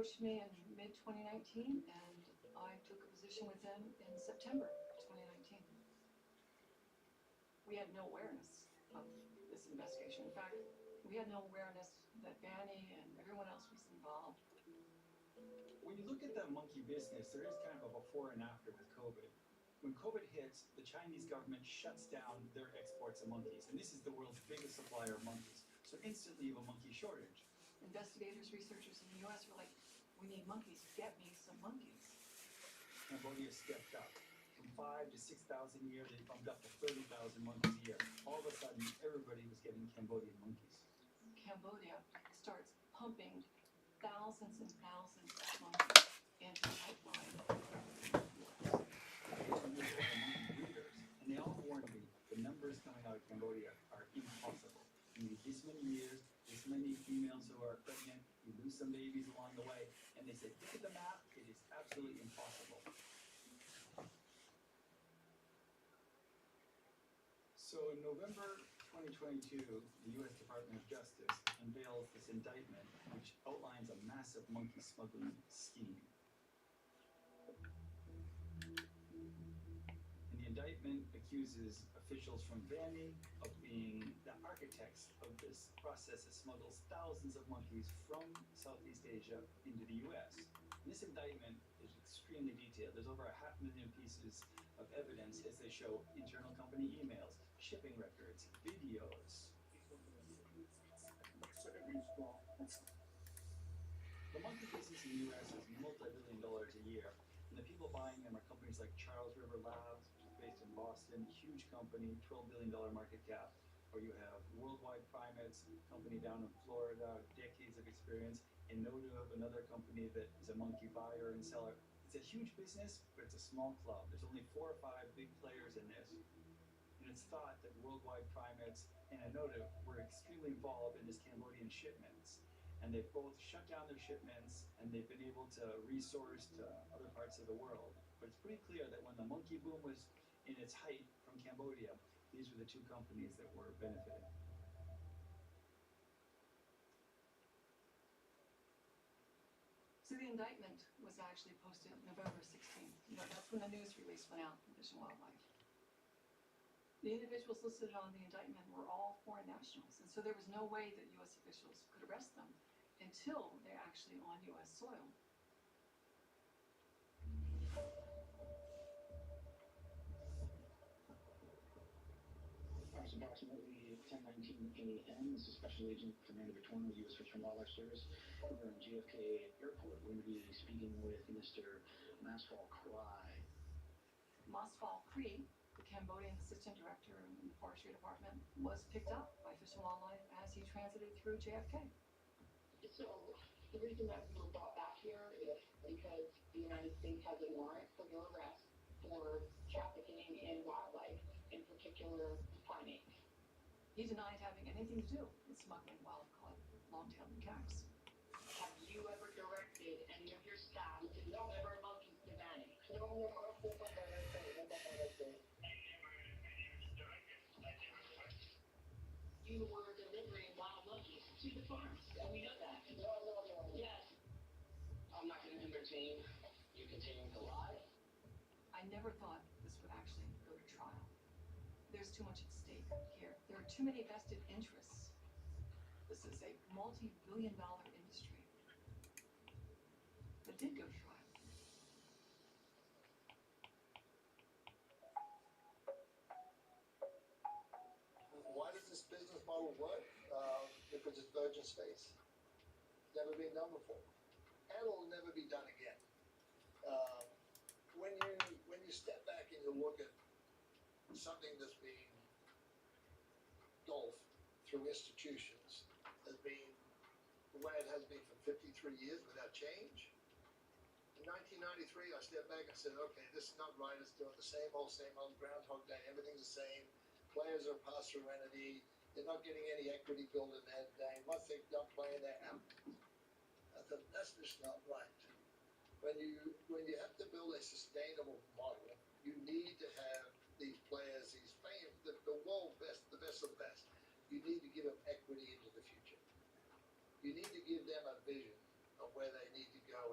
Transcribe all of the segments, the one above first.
approached me in mid-2019, and I took a position with them in September 2019. We had no awareness of this investigation. In fact, we had no awareness that Vanny and everyone else was involved. When you look at the monkey business, there is kind of a before and after with COVID. When COVID hits, the Chinese government shuts down their exports of monkeys, and this is the world's biggest supplier of monkeys. So instantly you have a monkey shortage. Investigators, researchers in the US were like, we need monkeys, get me some monkeys. Cambodia stepped up. From 5,000 to 6,000 a year, they bumped up to 30,000 monkeys a year. All of a sudden, everybody was getting Cambodian monkeys. Cambodia starts pumping thousands and thousands of monkeys into the pipeline. And they all warned me, the numbers coming out of Cambodia are impossible. You need this many years, this many females who are pregnant, you lose some babies along the way, and they said, look at the map, it is absolutely impossible. So in November 2022, the U.S. Department of Justice unveils this indictment, which outlines a massive monkey smuggling scheme. And the indictment accuses officials from Vanny of being the architects of this process that smuggles thousands of monkeys from Southeast Asia into the U.S. And this indictment is extremely detailed. There's over 500,000 pieces of evidence as they show internal company emails, shipping records, videos. The monkey business in the U.S. is multi-billion dollars a year, and the people buying them are companies like Charles River Labs, which is based in Boston, huge company, $12 billion market cap. Or you have Worldwide Primates, company down in Florida, decades of experience, and Notive, another company that is a monkey buyer and seller. It's a huge business, but it's a small club. There's only 4 or 5 big players in this. And it's thought that Worldwide Primates and Notive were extremely involved in this Cambodian shipments. And they've both shut down their shipments, and they've been able to resource to other parts of the world. But it's pretty clear that when the monkey boom was in its height from Cambodia, these were the 2 companies that were benefiting. So the indictment was actually posted November 16th. That's when the news release went out from Fish and Wildlife. The individuals listed on the indictment were all foreign nationals, and so there was no way that U.S. officials could arrest them until they're actually on U.S. soil. It's approximately 10:19 a.m. This is Special Agent Fernando Victorino, U.S. Fish and Wildlife Service. We're in JFK Airport. We're going to be speaking with Mr. Masfal Krai. Masfal Krai, the Cambodian Assistant Director in the Forestry Department, was picked up by Fish and Wildlife as he transited through JFK. So the reason that we were brought back here is because the United States has a warrant for your arrest for trafficking in wildlife, in particular primates. He denied having anything to do with smuggling wild-caught long-tailed macaques. Have you ever directed any of your staff to deliver monkeys to Vanny? No. You were delivering wild monkeys to the farms, and we know that. No. Yes. I'm not going to entertain you continuing to lie. I never thought this would actually go to trial. There's too much at stake here. There are too many vested interests. This is a multi-billion-dollar industry. But it did go to trial. Why does this business model work? Because it's virgin space. Never been done before. And it'll never be done again. When you step back and you look at something that's being golfed through institutions as being the way it has been for 53 years without change. In 1993, I stepped back and said, okay, this is not right. It's doing the same old Groundhog Day. Everything's the same. Players are a pass-through entity. They're not getting any equity built in that day. Once they're done playing, they're out. I thought, that's just not right. When you have to build a sustainable model, you need to have these players, the world best, the best of the best. You need to give them equity into the future. You need to give them a vision of where they need to go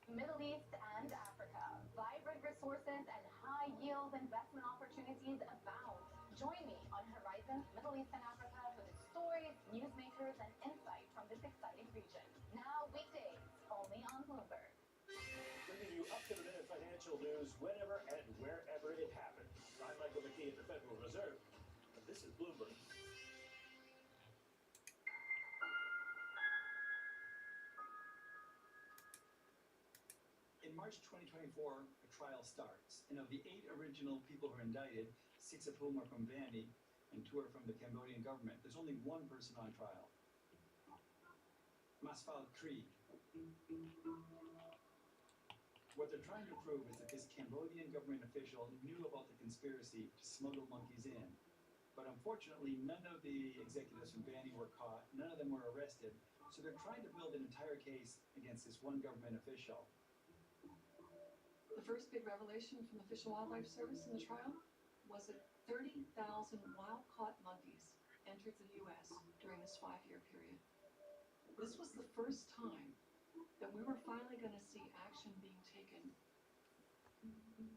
Middle East and Africa. Vibrant resources and high-yield investment opportunities abound. Join me on Horizons Middle East and Africa for the stories, newsmakers, and insight from this exciting region. Now weekdays, only on Bloomberg. Bringing you up-to-the-minute financial news whenever and wherever it happens. I'm Michael McKee at the Federal Reserve, and this is Bloomberg. In March 2024, a trial starts, and of the 8 original people who are indicted, 6 of whom are from Vanny and 2 are from the Cambodian government, there's only one person on trial. Masfal Kri. What they're trying to prove is that this Cambodian government official knew about the conspiracy to smuggle monkeys in. But unfortunately, none of the executives from Vanny were caught, none of them were arrested, so they're trying to build an entire case against this one government official. The first big revelation from the Fish and Wildlife Service in the trial was that 30,000 wild-caught monkeys entered the U.S. during this 5-year period. This was the first time that we were finally going to see action being taken.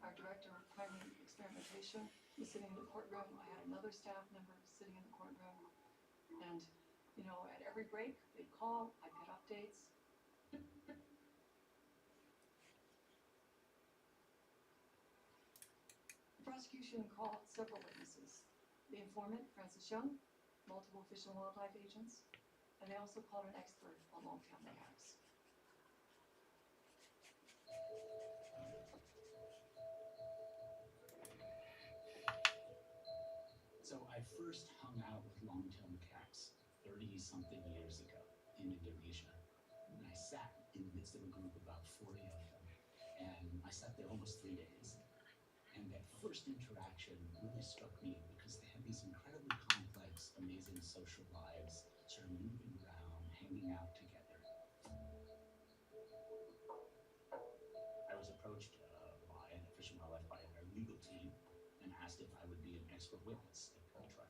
Our director of primary experimentation was sitting in the courtroom. I had another staff member sitting in the courtroom. And, you know, at every break, they'd call, I'd get updates. The prosecution called several witnesses. The informant, Francis Young, multiple Fish and Wildlife agents, and they also called an expert on long-tail macaques. So I first hung out with long-tailed macaques 30-something years ago in Indonesia. And I sat in the midst of a group of about 40 of them. And I sat there almost 3 days. And that first interaction really struck me because they had these incredibly complex, amazing social lives, sort of moving around, hanging out together. I was approached by a Fish and Wildlife, by our legal team, and asked if I would be an expert witness at the trial.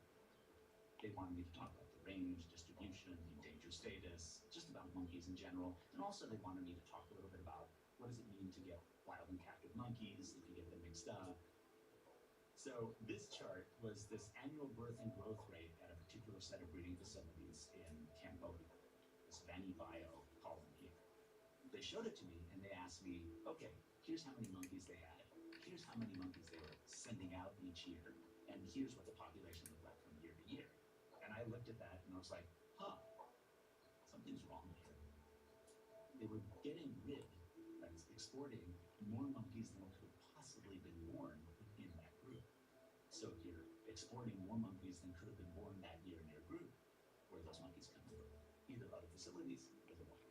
They wanted me to talk about the range, distribution, endangered status, just about monkeys in general, and also they wanted me to talk a little bit about what does it mean to get wild and captive monkeys if you get them mixed up. So this chart was this annual birth and growth rate at a particular set of breeding facilities in Cambodia, this Vanny Bio column here. They showed it to me and they asked me, okay, here's how many monkeys they had. Here's how many monkeys they were sending out each year, and here's what the population looked like from year to year. And I looked at that and I was like, huh, something's wrong here. They were getting rid, that's exporting, more monkeys than could have possibly been born in that group. So if you're exporting more monkeys than could have been born that year in your group, where are those monkeys coming from? Either other facilities or the wild.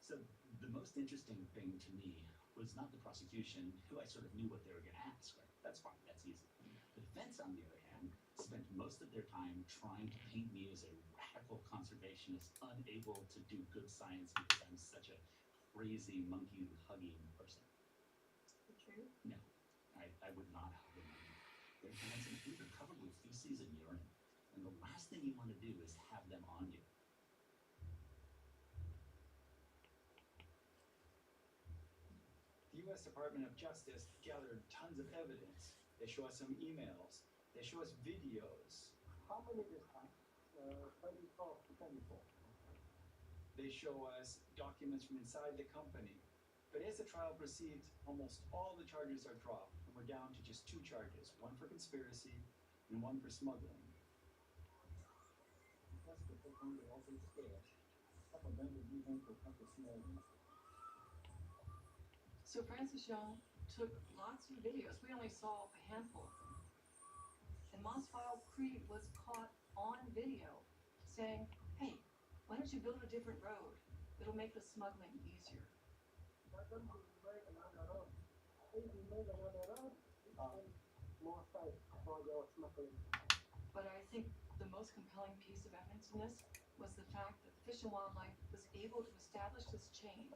So the most interesting thing to me was not the prosecution, who I sort of knew what they were going to ask, right? That's fine, that's easy. The defense, on the other hand, spent most of their time trying to paint me as a radical conservationist, unable to do good science because I'm such a crazy monkey-hugging person. Is it true? No, I would not hug a monkey. Their hands and feet are covered with feces and urine, and the last thing you want to do is have them on you. The U.S. Department of Justice gathered tons of evidence. They show us some emails. They show us videos. How many this time? 24. They show us documents from inside the company. But as the trial proceeds, almost all the charges are dropped, and we're down to just 2 charges, one for conspiracy and one for smuggling. That's the thing they also scared. Some of them would even to come to small ones. So Francis Young took lots of videos. We only saw a handful of them. And Masfal Kri was caught on video saying, hey, why don't you build a different road? It'll make the smuggling easier. But I think the most compelling piece of evidence in this was the fact that Fish and Wildlife was able to establish this chain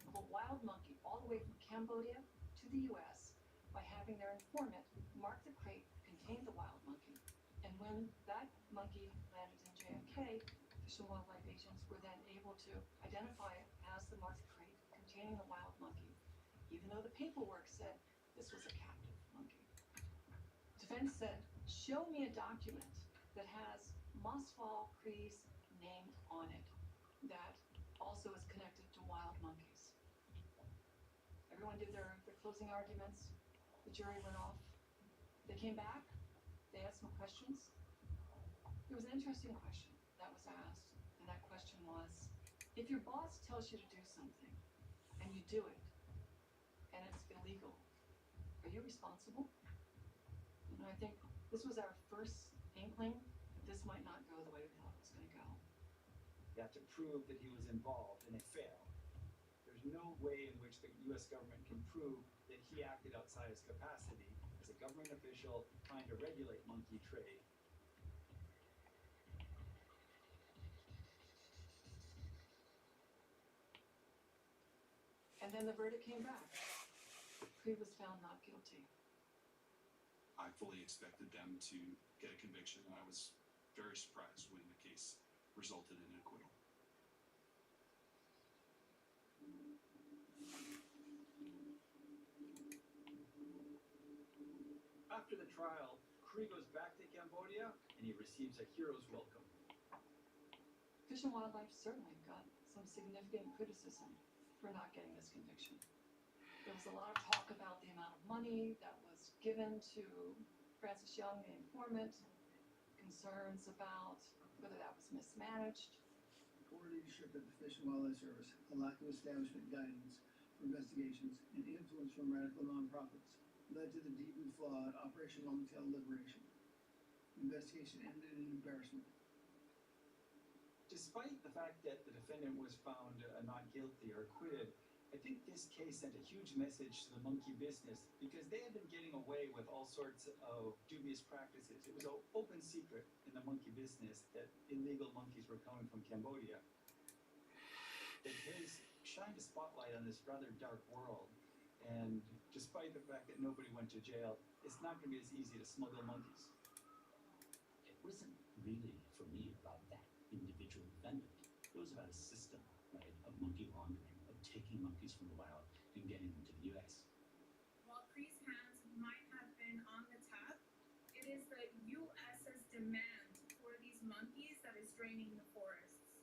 of a wild monkey all the way from Cambodia to the U.S. by having their informant mark the crate that contained the wild monkey. And when that monkey landed in JFK, Fish and Wildlife agents were then able to identify it as the marked crate containing the wild monkey, even though the paperwork said this was a captive monkey. Defense said, show me a document that has Mossfall Cree's name on it that also is connected to wild monkeys. Everyone did their closing arguments. The jury went off. They came back. They asked some questions. There was an interesting question that was asked, and that question was, if your boss tells you to do something and you do it and it's illegal, are you responsible? And I think this was our first inkling that this might not go the way we thought it was going to go. You have to prove that he was involved, and they failed. There's no way in which the US government can prove that he acted outside his capacity as a government official trying to regulate monkey trade. And then the verdict came back. Cree was found not guilty. I fully expected them to get a conviction, and I was very surprised when the case resulted in an acquittal. After the trial, Cree goes back to Cambodia and he receives a hero's welcome. Fish and Wildlife certainly got some significant criticism for not getting this conviction. There was a lot of talk about the amount of money that was given to Francis Young, the informant, concerns about whether that was mismanaged. Poor leadership at the Fish and Wildlife Service, a lack of establishment guidance for investigations, and influence from radical nonprofits led to the deeply flawed Operation Longtail Liberation. The investigation ended in embarrassment. Despite the fact that the defendant was found not guilty or acquitted, I think this case sent a huge message to the monkey business because they had been getting away with all sorts of dubious practices. It was an open secret in the monkey business that illegal monkeys were coming from Cambodia. The case shined a spotlight on this rather dark world, and despite the fact that nobody went to jail, it's not going to be as easy to smuggle monkeys. It wasn't really, for me, about that individual defendant. It was about a system, right, of monkey laundering, of taking monkeys from the wild and getting them to the U.S. While Cree's hands might have been on the tap, it is the U.S.'s demand for these monkeys that is draining the forests.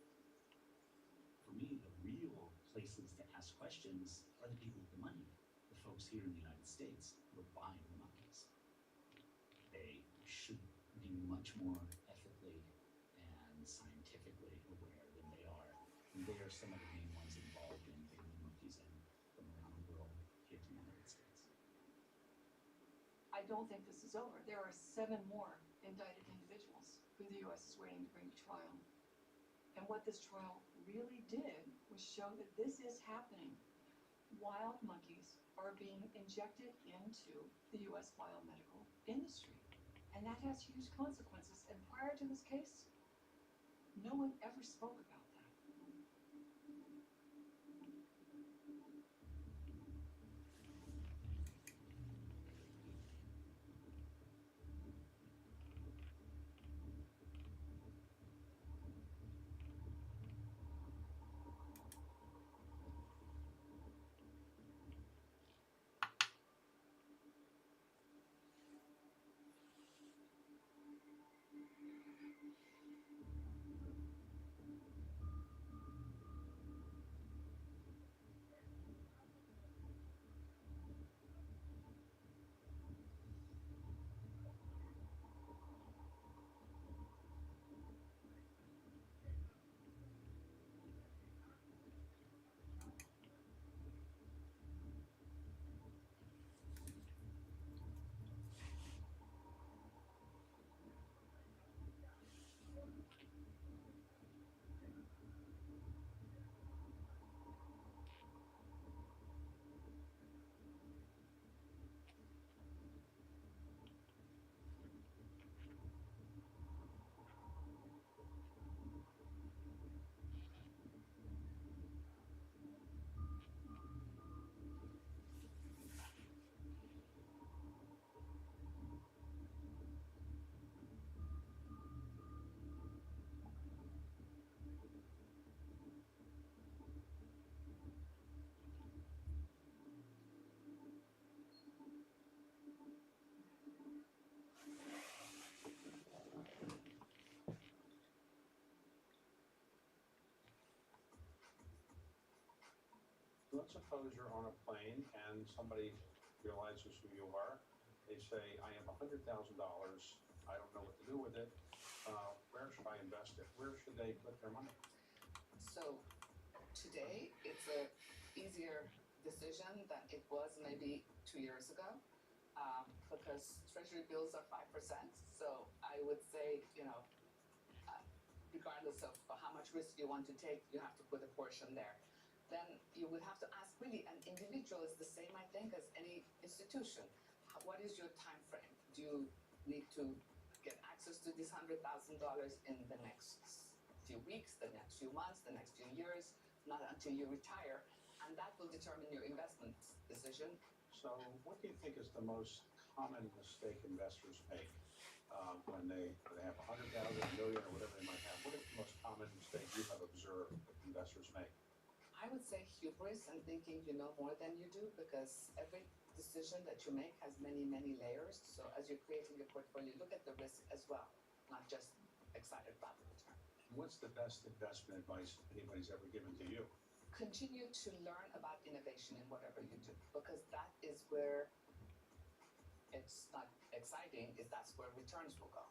For me, the real places to ask questions are the people with the money, the folks here in the United States who are buying the monkeys. They should be much more ethically and scientifically aware than they are. And they are some of the main ones involved in bringing monkeys in from around the world here to the United States. I don't think this is over. There are 7 more indicted individuals who the U.S. is waiting to bring to trial. And what this trial really did was show that this is happening. Wild monkeys are being injected into the U.S. biomedical industry. And that has huge consequences. And prior to this case, no one ever spoke about that. let's suppose you're on a plane and somebody realizes who you are. They say, I have $100,000. I don't know what to do with it. Where should I invest it? Where should they put their money? So today, it's a easier decision than it was maybe 2 years ago, because treasury bills are 5%. So I would say, regardless of how much risk you want to take, you have to put a portion there. Then you would have to ask, really, an individual is the same, I think, as any institution. What is your time frame? Do you need to get access to this $100,000 in the next few weeks, the next few months, the next few years, not until you retire? And that will determine your investment decision. So what do you think is the most common mistake investors make when they have 100,000, a million, or whatever they might have? What is the most common mistake you have observed that investors make? I would say hubris and thinking you know more than you do, because every decision that you make has many, many layers. So as you're creating your portfolio, look at the risk as well, not just excited about the return. What's the best investment advice anybody's ever given to you? Continue to learn about innovation in whatever you do, because that is where it's not exciting, that's where returns will go.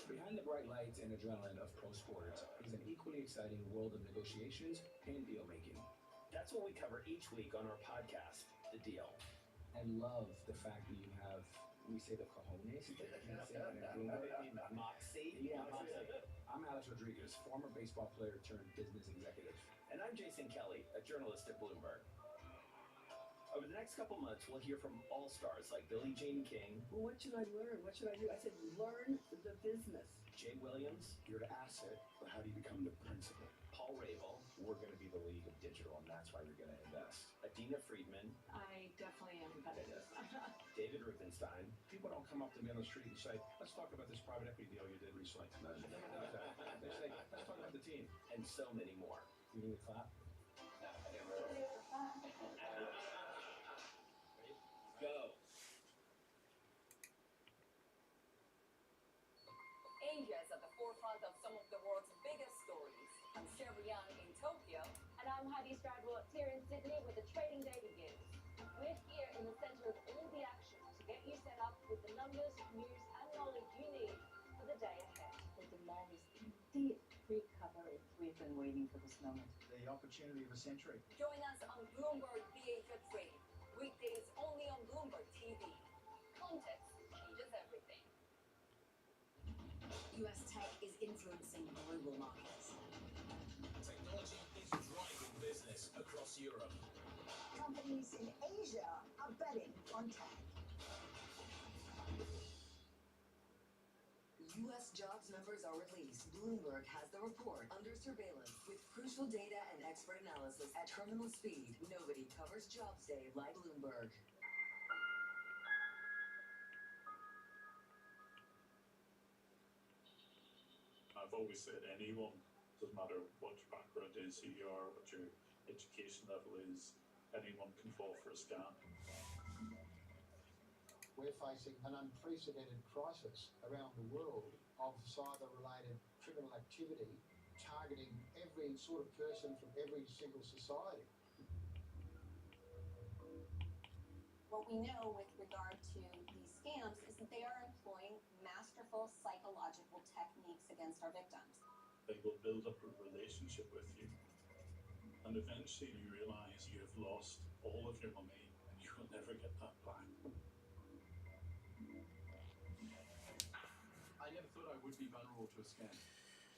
Behind the bright lights and adrenaline of pro sports is an equally exciting world of negotiations and deal making. That's what we cover each week on our podcast, The Deal. I love the fact that you have, we say the cojones, Moxie. Yeah, Moxie. I'm Alex Rodriguez, former baseball player turned business executive. And I'm Jason Kelly, a journalist at Bloomberg. Over the next couple months, we'll hear from all-stars like Billie Jean King. Well, what should I learn? What should I do? I said, learn the business. Jay Williams. You're the asset, but how do you become the principal? Paul Rabel. We're going to be the league of digital, and that's why you're going to invest. Adina Friedman. I definitely am competitive. David Rubenstein. People don't come up to me on the street and say, let's talk about this private equity deal you did recently. They say, let's talk about the team. And so many more. You need a clap? Go. Asia is at the forefront of some of the world's biggest stories. I'm Sarah Young in Tokyo. And I'm Heidi Stradwood here in Sydney with the trading day begins. We're here in the center of all the action to get you set up with the numbers, news, and knowledge you need for the day ahead. The demand is indeed recovery. We've been waiting for this moment. The opportunity of a century. Join us on Bloomberg BHF Trade. Weekdays only on Bloomberg TV. Context changes everything. US tech is influencing global markets. Technology is driving business across Europe. Companies in Asia are betting on tech. U.S. jobs numbers are released. Bloomberg has the report under surveillance with crucial data and expert analysis at terminal speed. Nobody covers Jobs Day like Bloomberg. I've always said anyone, doesn't matter what your background is, who you are, what your education level is, anyone can fall for a scam. We're facing an unprecedented crisis around the world of cyber-related criminal activity targeting every sort of person from every single society. What we know with regard to these scams is that they are employing masterful psychological techniques against our victims. They will build up a relationship with you, and eventually you realize you have lost all of your money and you will never get that back. I never thought I would be vulnerable to a scam.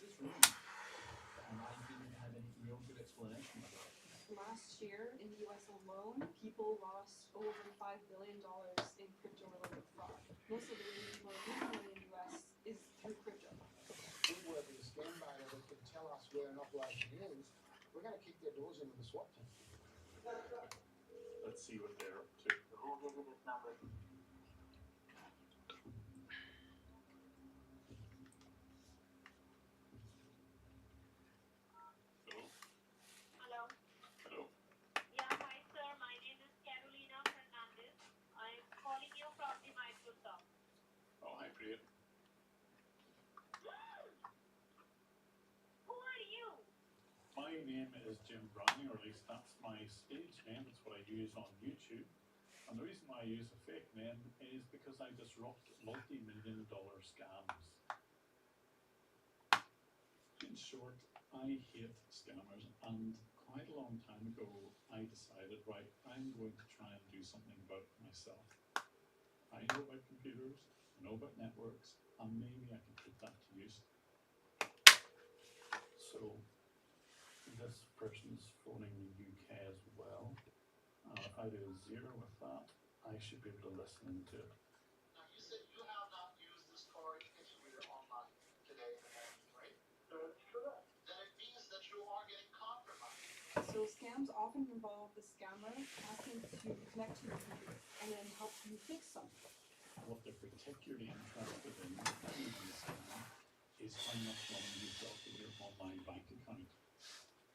This room, and I didn't have any real good explanation of it. Last year in the US alone, people lost over $5 billion in crypto-related fraud. Most of the reason people are losing money in the US is through crypto. We work with a scam data that can tell us where an operation is. We're going to kick their doors in with a SWAT team. Let's see what they're up to. Who gave you this number? Hello? Hello? Hello? Yeah, hi sir. My name is Carolina Fernandez. I'm calling you from the Microsoft. Oh, hi, Priya. My name is Jim Browning, or at least that's my stage name. It's what I use on YouTube. And the reason why I use a fake name is because I disrupt multi-million-dollar scams. In short, I hate scammers, and quite a long time ago, I decided, right, I'm going to try and do something about it myself. I know about computers, I know about networks, and maybe I can put that to use. So, this person's phoning the UK as well. If I do a 0 with that, I should be able to listen into it. Now, you said you have not used this card anywhere online today in the morning, right? That's correct. Then it means that you are getting compromised. So scams often involve the scammer asking to connect to your computer and then help you fix something. What they're particularly interested in the scam is how much money you've got in your online bank account.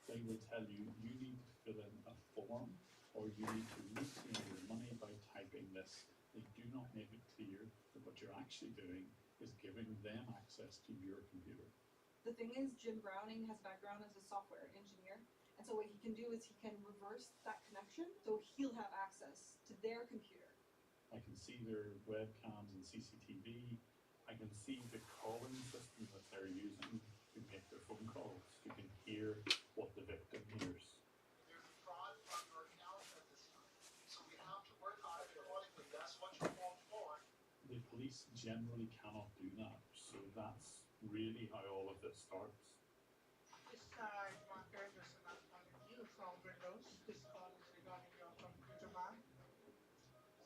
They will tell you, you need to fill in a form, or you need to reclaim your money by typing this. They do not make it clear that what you're actually doing is giving them access to your computer. The thing is, Jim Browning has background as a software engineer, and so what he can do is he can reverse that connection, so he'll have access to their computer. I can see their webcams and CCTV. I can see the calling system that they're using to make their phone calls. You can hear what the victim hears. There's fraud on your account at this time. So we have to work on it accordingly. That's what you're called for. The police generally cannot do that. So that's really how all of this starts. This is Mark Anderson. I'm calling you from Windows. This call is regarding your computer, ma'am.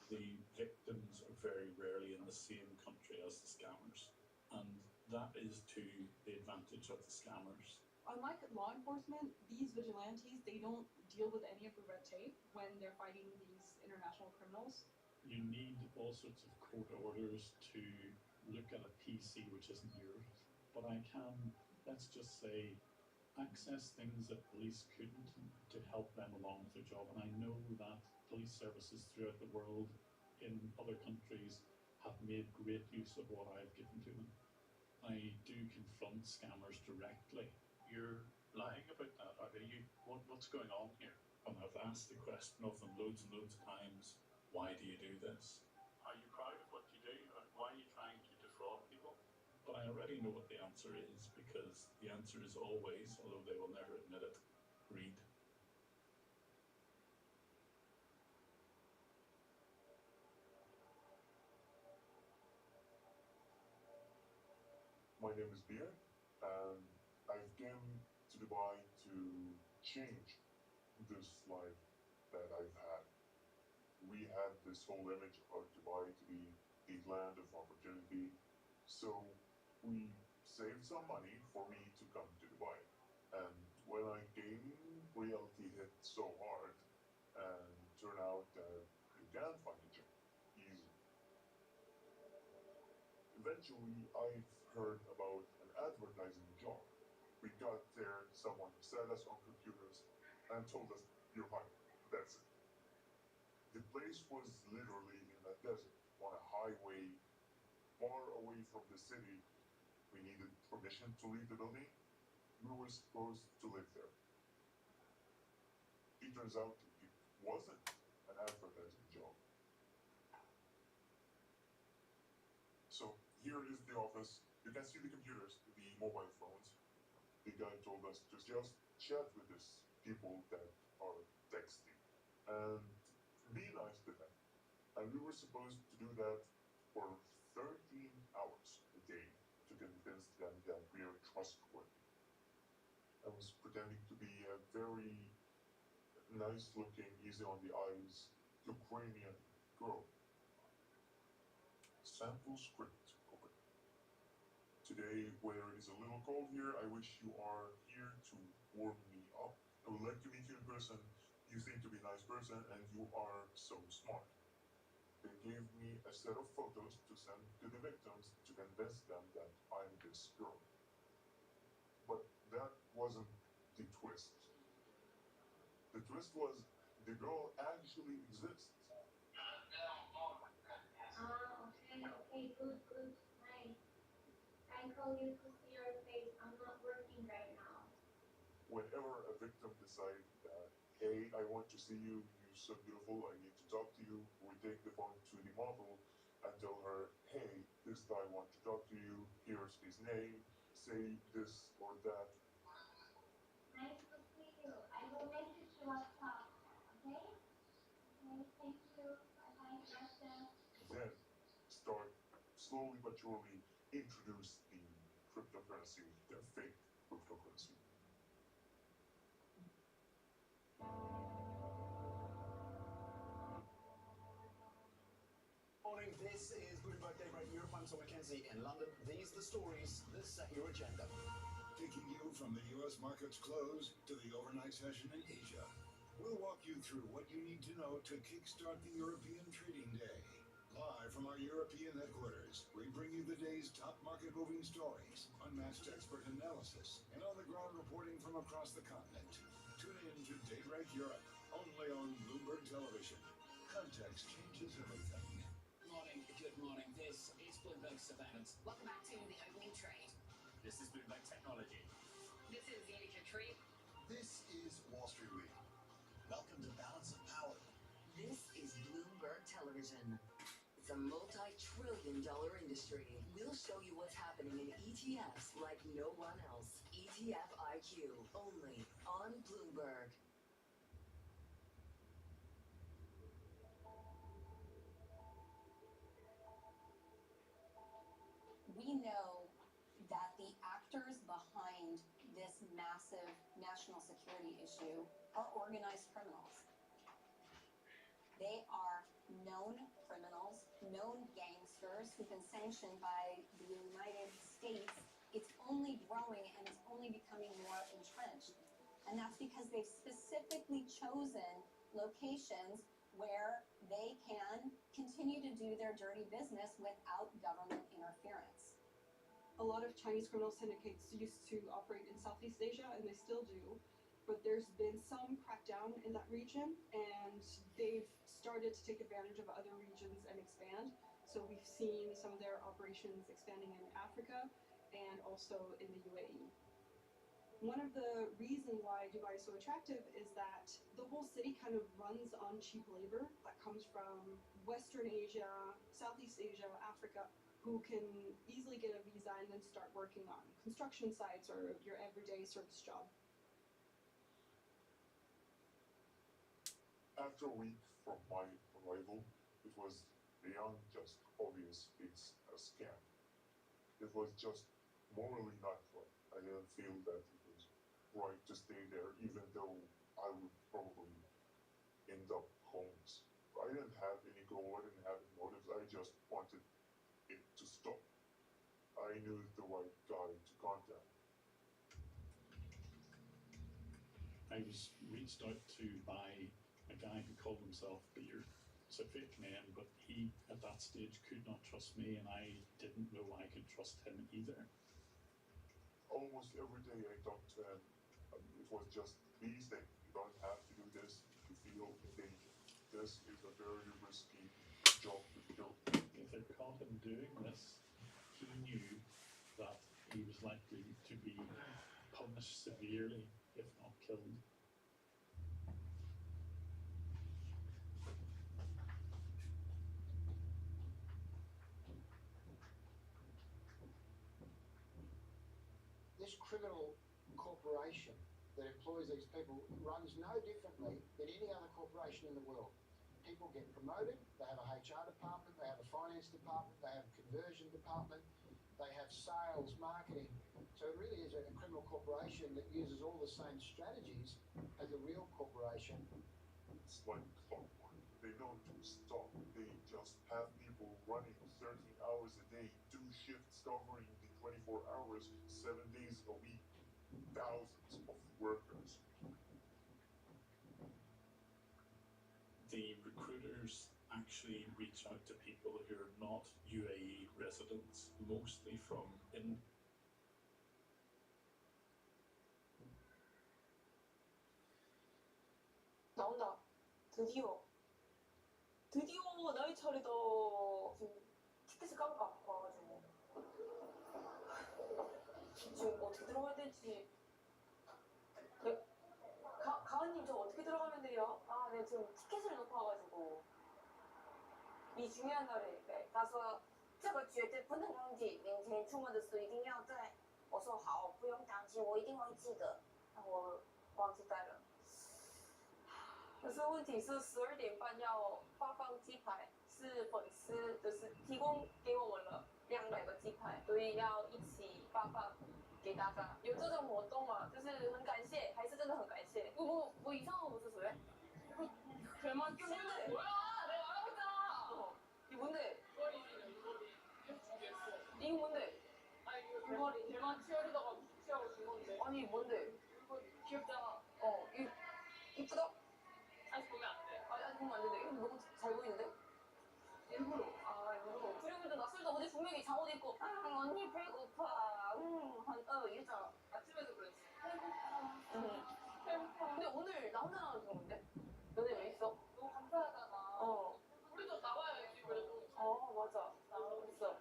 The victims are very rarely in the same country as the scammers, and that is to the advantage of the scammers. Unlike law enforcement, these vigilantes, they don't deal with any of the red tape when they're fighting these international criminals. You need all sorts of court orders to look at a PC which isn't yours, but I can, let's just say, access things that police couldn't to help them along with their job. And I know that police services throughout the world in other countries have made great use of what I've given to them. I do confront scammers directly. You're lying about that, are you? What's going on here? And I've asked the question of them loads and loads of times, why do you do this? Are you proud of what you do? Why are you trying to defraud people? But I already know what the answer is, because the answer is always, although they will never admit it, greed. My name is Beer, and I've came to Dubai to change this life that I've had. We had this whole image of Dubai to be the land of opportunity, so we saved some money for me to come to Dubai. And when I came, reality hit so hard, and turned out that you can't find a job easy. Eventually, I've heard about an advertising job. We got there, someone sat us on computers and told us, you're hired. That's it. The place was literally in a desert, on a highway, far away from the city. We needed permission to leave the building. We were supposed to live there. It turns out it wasn't an advertising job. So here is the office. You can see the computers, the mobile phones. The guy told us to just chat with these people that are texting and be nice to them. And we were supposed to do that for 13 hours a day to convince them that we are trustworthy. I was pretending to be a very nice looking, easy on the eyes Ukrainian girl. Sample script open. Today, where it is a little cold here, I wish you are here to warm me up. I would like to meet you in person. You seem to be a nice person and you are so smart. They gave me a set of photos to send to the victims to convince them that I'm this girl. But that wasn't the twist. The twist was the girl actually exists. Okay, good, nice. I call you to see your face. I'm not working right now. whenever a victim decides that, hey, I want to see you, you're so beautiful, I need to talk to you, we take the phone to the model and tell her, hey, this guy wants to talk to you, here's his name, say this or that. Nice to see you. I will message you WhatsApp. Okay? Okay, thank you. Bye-bye. Gracias. Then start slowly but surely introduce the cryptocurrency, the fake cryptocurrency. Morning, this is Bloomberg Daybreak Europe. I'm Tom McKenzie in London. These are the stories that set your agenda. Taking you from the U.S. market's close to the overnight session in Asia. We'll walk you through what you need to know to kickstart the European trading day. Live from our European headquarters, we bring you the day's top market-moving stories, unmatched expert analysis, and on-the-ground reporting from across the continent. Tune in to Daybreak Europe, only on Bloomberg Television. Context changes everything. Good morning. This is Bloomberg Surveillance. Welcome back to the opening trade. This is Bloomberg Technology. This is the Asia Trade. This is Wall Street Week. Welcome to Balance of Power. This is Bloomberg Television. It's a multi-trillion-dollar industry. We'll show you what's happening in ETFs like no one else. ETF IQ, only on Bloomberg. We know that the actors behind this massive national security issue are organized criminals. They are known criminals, known gangsters who've been sanctioned by the United States. It's only growing and it's only becoming more entrenched. And that's because they've specifically chosen locations where they can continue to do their dirty business without government interference. A lot of Chinese criminal syndicates used to operate in Southeast Asia, and they still do, but there's been some crackdown in that region, and they've started to take advantage of other regions and expand. So we've seen some of their operations expanding in Africa and also in the UAE. One of the reasons why Dubai is so attractive is that the whole city kind of runs on cheap labor that comes from Western Asia, Southeast Asia, Africa, who can easily get a visa and then start working on construction sites or your everyday service job. After a week from my arrival, it was beyond just obvious it's a scam. It was just morally not right. I didn't feel that it was right to stay there, even though I would probably end up homeless. I didn't have any goal, I didn't have any motives, I just wanted it to stop. I knew the right guy to contact. I was reached out to by a guy who called himself Beer. It's a fake name, but he at that stage could not trust me, and I didn't know I could trust him either. Almost every day I talked to him, it was just, be safe, you don't have to do this if you feel in danger. This is a very risky job to do. If they caught him doing this, he knew that he was likely to be punished severely, if not killed. This criminal corporation that employs these people runs no differently than any other corporation in the world. People get promoted, they have a HR department, they have a finance department, they have a conversion department, they have sales, marketing. So it really is a criminal corporation that uses all the same strategies as a real corporation. It's like clockwork. They don't stop. They just have people running 13 hours a day, 2 shifts covering the 24 hours, 7 days a week, thousands of workers. The recruiters actually reach out to people who are not UAE residents, mostly from India. 나온다. 드디어 나의 차례다. 지금 티켓을 까볼까 봐가지고 지금 어떻게 들어가야 될지 보안님 저 어떻게 들어가면 돼요? 아, 네 지금 티켓을 놓고 와가지고 이 중요한 날에 네. 他说这个绝对不能忘记，明天出门的时候一定要带。我说好，不用担心，我一定会记得。我忘记带了。可是问题是12点半要发放鸡排，是粉丝就是提供给我们了200个鸡排，所以要一起发放给大家。有这种活动嘛，就是很感谢，还是真的很感谢。뭐 이상한 거 못했어 왜? 걔만 이게 뭔데? 뭐야? 내가 말하고 있잖아. 이게 뭔데? 이거 뭔데? 아니 이거 걔만 치어리더가 취하고 준 건데. 아니 뭔데? 이거 귀엽잖아. 이 이쁘다? 아니 보면 안 돼. 아니 보면 안 되는데. 이거 너무 잘 보이는데? 일부러. 아 일부러. 그리고 나 술도 어제 분명히 잠옷 입고 언니 배고파. 이랬잖아. 아침에도 그랬지. 배고파. 근데 오늘 나 혼자 나가는 건데? 너네 왜 있어? 너무 감사하잖아. 우리도 나와야지 그래도. 맞아. 있어.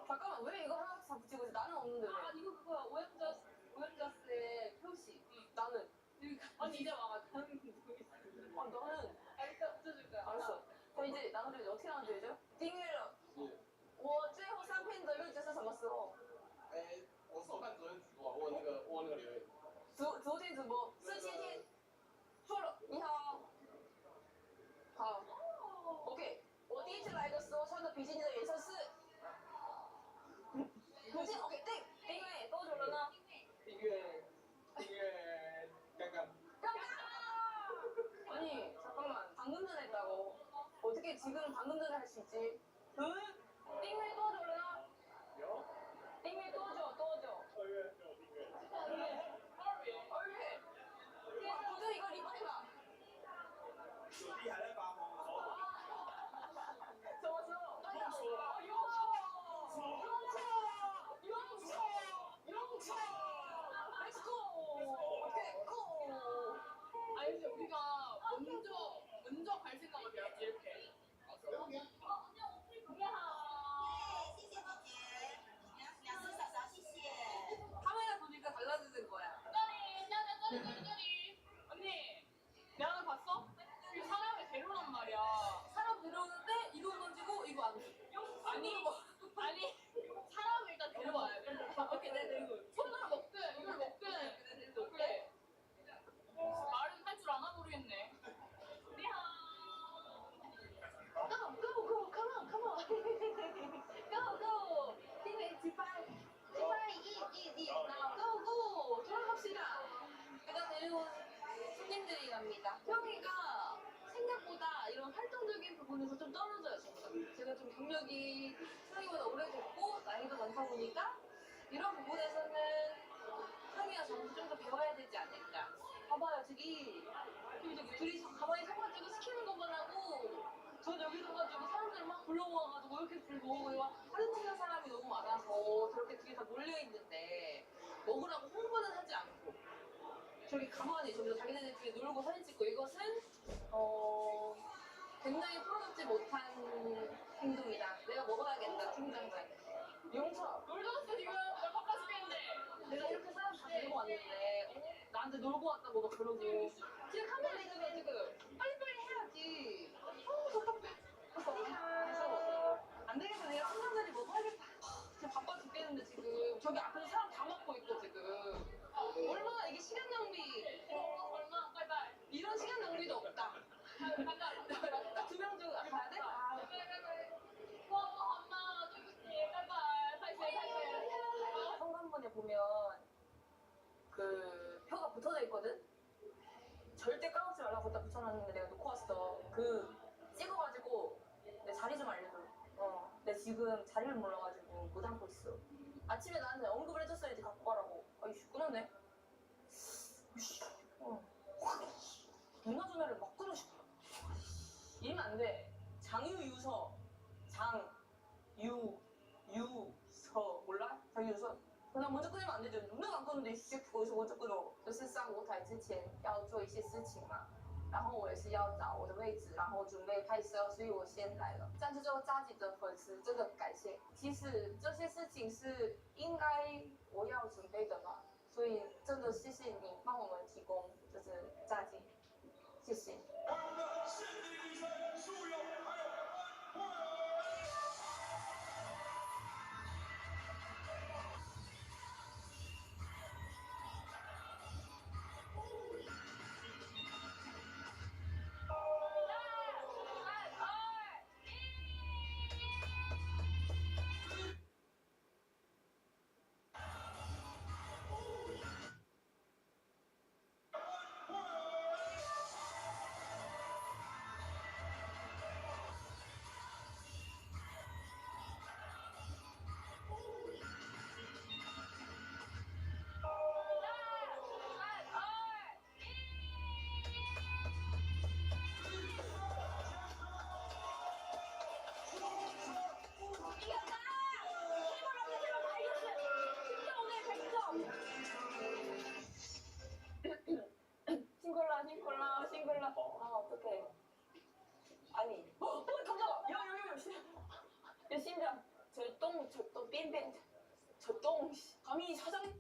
잠깐만 왜 이거 하나 다 붙이고 있어? 나는 없는데 왜? 아 이거 그거야 오엠자스의 표시. 나는. 아니 이제 와가 나는 누구 있어? 너는. 일단 붙여줄 거야. 알았어. 그럼 이제 나눠줘야지. 어떻게 나눠줘야죠? 订阅了。我最后3篇的日子是什么时候？我是有看昨天直播，我那个留言。昨天直播17天。错了，你好。好。OK。我第一次来的时候穿的比基尼的颜色是。可是 OK 对，订阅多久了呢？订阅刚刚。 아니 잠깐만 방금 전에 했다고. 어떻게 지금 방금 전에 할 수 있지? 응? 订阅多久了呢？有。订阅多久？多久2月没有订阅。2月。不对，一个礼拜吧。小弟还在发疯的时候。什么时候？용차! Let's go! 오케이, go! 아니 근데 우리가 먼저 갈 생각을 해야지 이렇게. 카메라 보니까 달라지는 거야. 언니, 내가 너 봤어? 이 사람을 데려오란 말이야. 사람 데려오는데 이거 던지고 이거 안 돼. 아니 사람을 일단 데려와야 돼. 오케이, 내가 데리고. 손으로 먹든 이걸 먹든 그래. 말은 할 줄 아나 모르겠네. Go, come on. Go. 팀의 지파이 go. 돌아갑시다. 제가 데려온 손님들이 갑니다. 형이가 생각보다 이런 활동적인 부분에서 좀 떨어져요, 제가 좀 경력이 형이보다 오래됐고 나이도 많다 보니까 이런 부분에서는 형이가 저한테 좀 더 배워야 되지 않을까. 봐봐요, 저기 둘이 가만히 서가지고 시키는 것만 하고 전 여기 서가지고 사람들 막 불러모아가지고 이렇게 불고 막 사진 찍는 사람이 너무 많아서 저렇게 뒤에 다 몰려있는데 먹으라고 홍보는 하지 않고 저기 가만히 저기서 자기네들끼리 놀고 사진 찍고 이것은 굉장히 풀어놓지 못한 행동이다. 내가 먹어야겠다, 팀장들. 용차! 놀다 왔어 지금. 나 바빠 죽겠는데. 내가 이렇게 사람 다 데리고 왔는데 나한테 놀고 왔다고 막 그러고 지금 카메라 있으면 지금 빨리빨리 해야지. 답답해. 그래서 안 되겠어. 내가 팀장들이 먹어야겠다. 지금 바빠 죽겠는데 지금 저기 앞에서 사람 다 막고 있고 지금 얼마나 이게 시간 낭비. 얼마나 빨리빨리. 이런 시간 낭비도 없다. 딱 2명 중 가야 돼? 엄마 누구지? 빨리빨리. 현관문에 보면 그 표가 붙어져 있거든? 절대 까먹지 말라고 딱 붙여놨는데 내가 놓고 왔어. 찍어가지고 내 자리 좀 알려줘. 내 지금 자리를 몰라가지고 못 앉고 있어. 아침에 나한테 언급을 해줬어야지 갖고 가라고. 아이씨, 끊었네. 누나 전화를 막 끊으시더라. 이러면 안 돼. 장유유서. 장유유서. 몰라? 장유유서? 나 먼저 끊으면 안 되죠. 누나가 안 끊는데 씨 거기서 먼저 끊어. 就是上舞台之前要做一些事情嘛。然后我也是要找我的位置，然后准备拍摄，所以我先来了。但是就扎吉的粉丝真的很感谢。其实这些事情是应该我要准备的嘛，所以真的谢谢你帮我们提供就是炸鸡，谢谢。싱글라. 아, 어떡해. 아니. 깜짝아. 야, 심장. 저똥, 빈빈. 저똥. 감히 사장.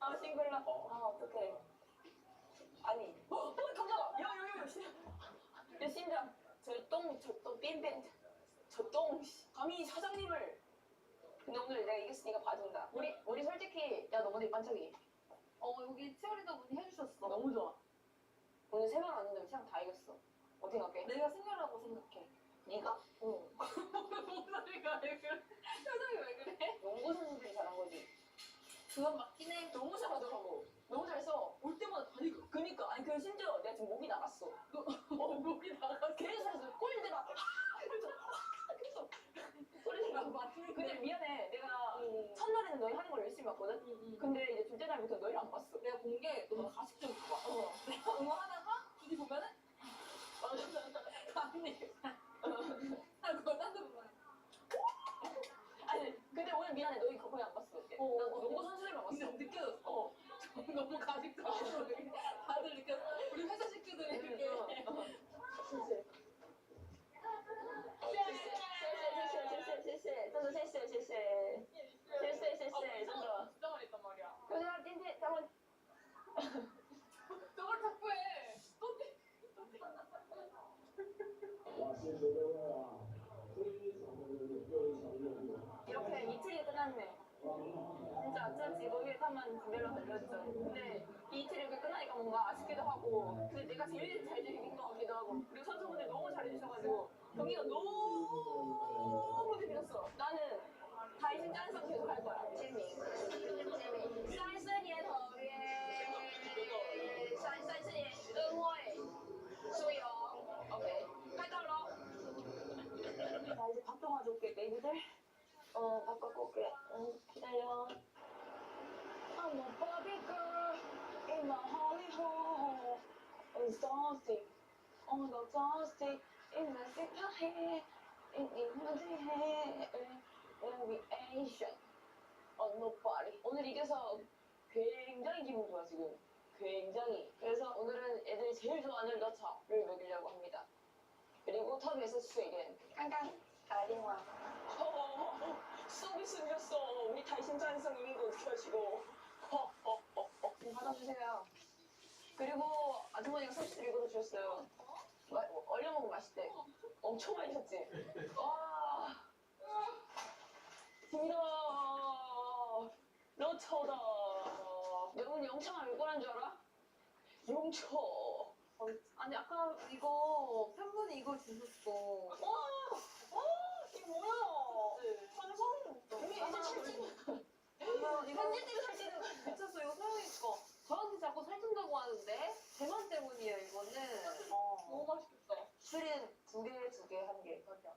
아, 싱글라. 아, 어떡해. 아니. 깜짝아. 야, 심장. 저똥, 빈빈. 저똥. 감히 사장님을. 근데 오늘 내가 이겼으니까 봐준다. 우리 솔직히, 야, 너 오늘 반짝이. 여기 치어리더 분이 해주셨어. 너무 좋아. 오늘 3번 왔는데 시험 다 이겼어. 어떻게 생각해? 내가 승려라고 생각해. 네가? 응. 목소리가 왜 그래? 표정이 왜 그래? 농구 선수들이 잘한 거지. 그건 맞긴 해. 너무 잘하더라고. 너무 잘했어. 올 때마다 다 이겨. 그니까. 아니, 그 심지어 내가 지금 목이 나갔어. 목이 나갔어. 계속 잘했어. 꼴대 막. 계속. 소리 막 맞추니까. 근데 미안해. 내가 첫날에는 너희 하는 걸 열심히 봤거든? 근데 이제 둘째 날부터 너희를 안 봤어. 내가 본 게 너무 가식적인 거야. 내가 응원하다가 둘이 보면은 아니 하고 딴데 보면 아니 근데 오늘 미안해 너희 거의 안 봤어. 나 농구 선수들만 봤어. 근데 느껴졌어. 너무 가식적으로 다들 느꼈어. 우리 회사 식구들이 이렇게 진짜 많이 했단 말이야. 그래서 찐찐 잠깐 저걸 자꾸 해. 이렇게 이틀이 끝났네. 진짜 아침 직업이 3만 900원 걸렸죠. 근데 이 이틀이 이렇게 끝나니까 뭔가 아쉽기도 하고 근데 내가 제일 잘 즐긴 것 같기도 하고 그리고 선수분들 너무 잘해주셔가지고 경기가 너무 재밌었어. 나는 다이슨 짠성 계속 할 거야. 재미. 34年 34年 응원 수영. 오케이. 갔다 올라. 나 이제 밥도 가져올게, 베이비들. 밥 갖고 올게. 기다려. I'm a Barbie girl in my Holly hole. I'm saucy, on the saucy, in the secret hair, in the hair, every Asian, on nobody. 오늘 이겨서 굉장히 기분 좋아 지금. 굉장히. 그래서 오늘은 애들이 제일 좋아하는 러차를 먹이려고 합니다. 그리고 탑에서 수에겐 깡깡 가링와 서비스 생겼어. 우리 다이슨 짠성 이긴 거 어떻게 하시고 받아주세요. 그리고 아주머니가 서비스를 읽어주셨어요. 얼려 먹으면 맛있대. 엄청 많이 셨지? 와 길어 러쳐다. 여러분 영창아 왜 꺼낸 줄 알아? 용초. 아니 아까 이거 팬분이 이거 주셨어. 이게 뭐야? 방송 우리 이제 살찌는 편집팀 살찌는 거 미쳤어. 이거 소영이 거 저한테 자꾸 살찐다고 하는데 제만 때문이에요 이거는. 너무 맛있겠다. 술은 2개, 2개, 1개. 맞아.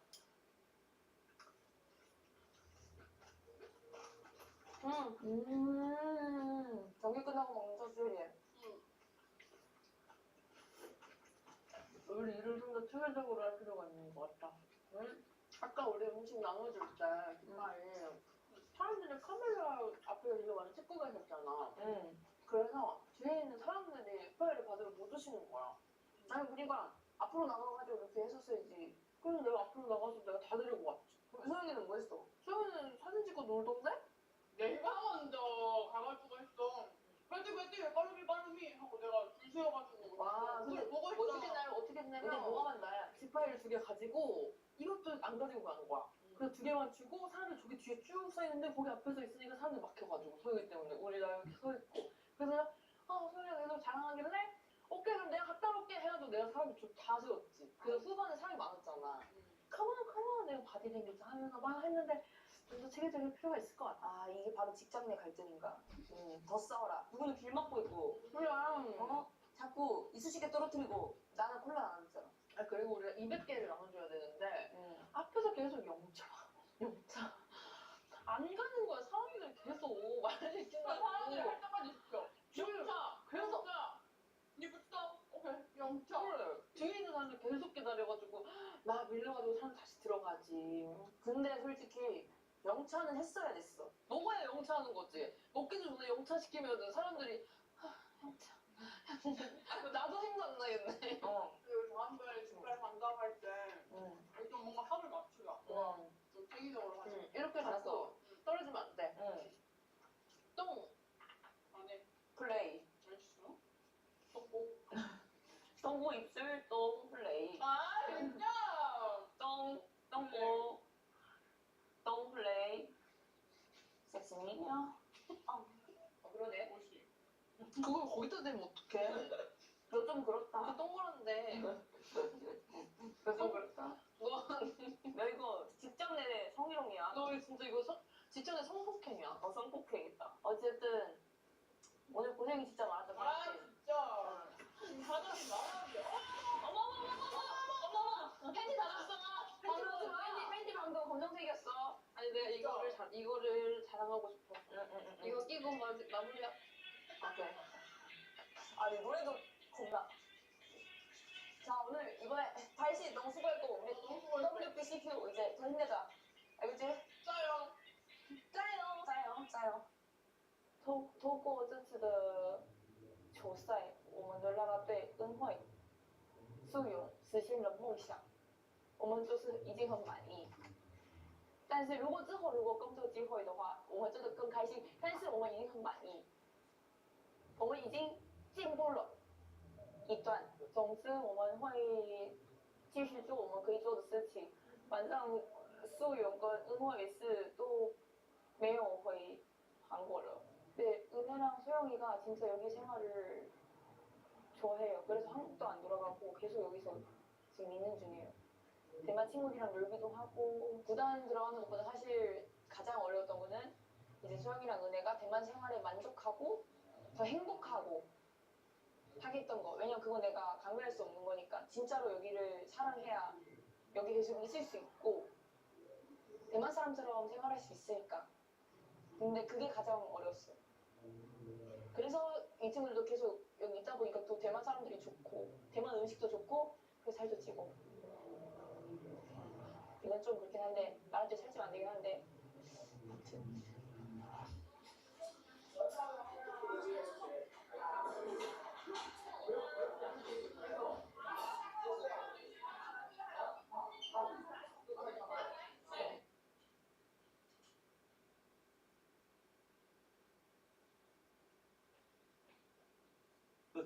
경기 끝나고 먹는 첫 술이에요. 우리 일을 좀 더 체계적으로 할 필요가 있는 것 같다. 응? 아까 우리 음식 나눠줄 때 정말 사람들이 카메라 앞에 이렇게 많이 찍고 계셨잖아. 그래서 뒤에 있는 사람들이 FI를 받으러 못 오시는 거야. 아니 그러니까 앞으로 나가가지고 이렇게 했었어야지. 그래서 내가 앞으로 나가서 내가 다 데리고 왔지. 소영이는 뭐 했어? 소영이는 사진 찍고 놀던데? 내가 먼저 가가지고 왜 빠르미 하고 내가 줄 세워가지고 와, 근데 그걸 보고 어떻게 있잖아. 했나요? 어떻게 했냐면 근데 뭐가 만나요? 지파이를 2개 가지고 이것도 안 가지고 가는 거야. 그래서 2개만 주고 사람들 저기 뒤에 쭉 서 있는데 거기 앞에서 있으니까 사람들 막혀가지고 소영이 때문에 우리 나 이렇게 서 있고 그래서 소영이가 계속 자랑하길래 오케이 그럼 내가 갔다 올게 해가지고 내가 사람들 다 세웠지. 그래서 후반에 사람이 많았잖아. 컴온 내가 바디랭귀지 하면서 막 했는데 좀 더 체계적일 필요가 있을 것 같아. 아 이게 바로 직장 내 갈등인가? 더 싸워라. 누구는 길 막고 있고 그냥 자꾸 이쑤시개 떨어뜨리고 나는 콜라 나눠줬잖아. 아 그리고 우리가 200개를 나눠줘야 되는데 앞에서 계속 영차 안 가는 거야. 사람들 계속 많이 시킨다고. 사람들이 할 때까지 시켜. 영차. 그래서 니 붙어. 오케이. 영차. 그래. 뒤에 있는 사람들 계속 기다려가지고 나 밀려가지고 사람 다시 들어가지. 근데 솔직히 영차는 했어야 됐어. 먹어야 영차하는 거지. 먹기 전에 영차 시키면 사람들이 영차. 나도 생각나겠네. 그리고 다음번에 집에 간다고 때 좀 뭔가 합을 맞추자. 좀 체계적으로 하자. 이렇게 자꾸 떨어지면 안 돼. 똥. 안 해. 플레이. 알겠어. 똥꼬. 똥꼬 입술 똥 플레이. 아 진짜. 똥꼬. 똥 플레이. 섹시미녀. 그러네. 옷이. 그걸 거기다 대면 어떡해. 너 좀 그렇다. 동그란데. 좀 그렇다. 너 이거 직장 내내 성희롱이야. 너 진짜 이거 직장 내 성폭행이야. 성폭행이다. 어쨌든 오늘 고생이 진짜 많았던 것 같아. 진짜. 지금 사장님 말하는 게 어머 팬티 닫았어. 팬티 방금 검정색이었어. 아니 내가 이거를 자랑하고 싶어. 이거 끼고 마무리야. 오케이. 아니 노래도 겁나. 자 오늘 이번에 다이씨 너무 수고했고 우리 WBCQ 이제 더 힘내자. 알겠지? 짜요. 透过这次的球赛，我们的啦啦队恩惠素勇实现了梦想，我们就是已经很满意。但是如果之后公这个机会的话，我们真的更开心。但是我们已经很满意，我们已经进步了一段。总之我们会继续做我们可以做的事情。反正素勇跟恩惠是都没有回韩国了。 네, 은혜랑 소영이가 진짜 여기 생활을 좋아해요. 그래서 한국도 안 돌아가고 계속 여기서 지금 있는 중이에요. 대만 친구들이랑 놀기도 하고 구단 들어가는 것보다 사실 가장 어려웠던 거는 이제 소영이랑 은혜가 대만 생활에 만족하고 더 행복하고 하겠던 거. 왜냐면 그건 내가 강요할 수 없는 거니까 진짜로 여기를 사랑해야 여기 계속 있을 수 있고 대만 사람처럼 생활할 수 있으니까. 근데 그게 가장 어려웠어요. 그래서 이 친구들도 계속 여기 있다 보니까 또 대만 사람들이 좋고 대만 음식도 좋고 그래서 살도 찌고 이건 좀 그렇긴 한데 나한테 살찌면 안 되긴 한데 아무튼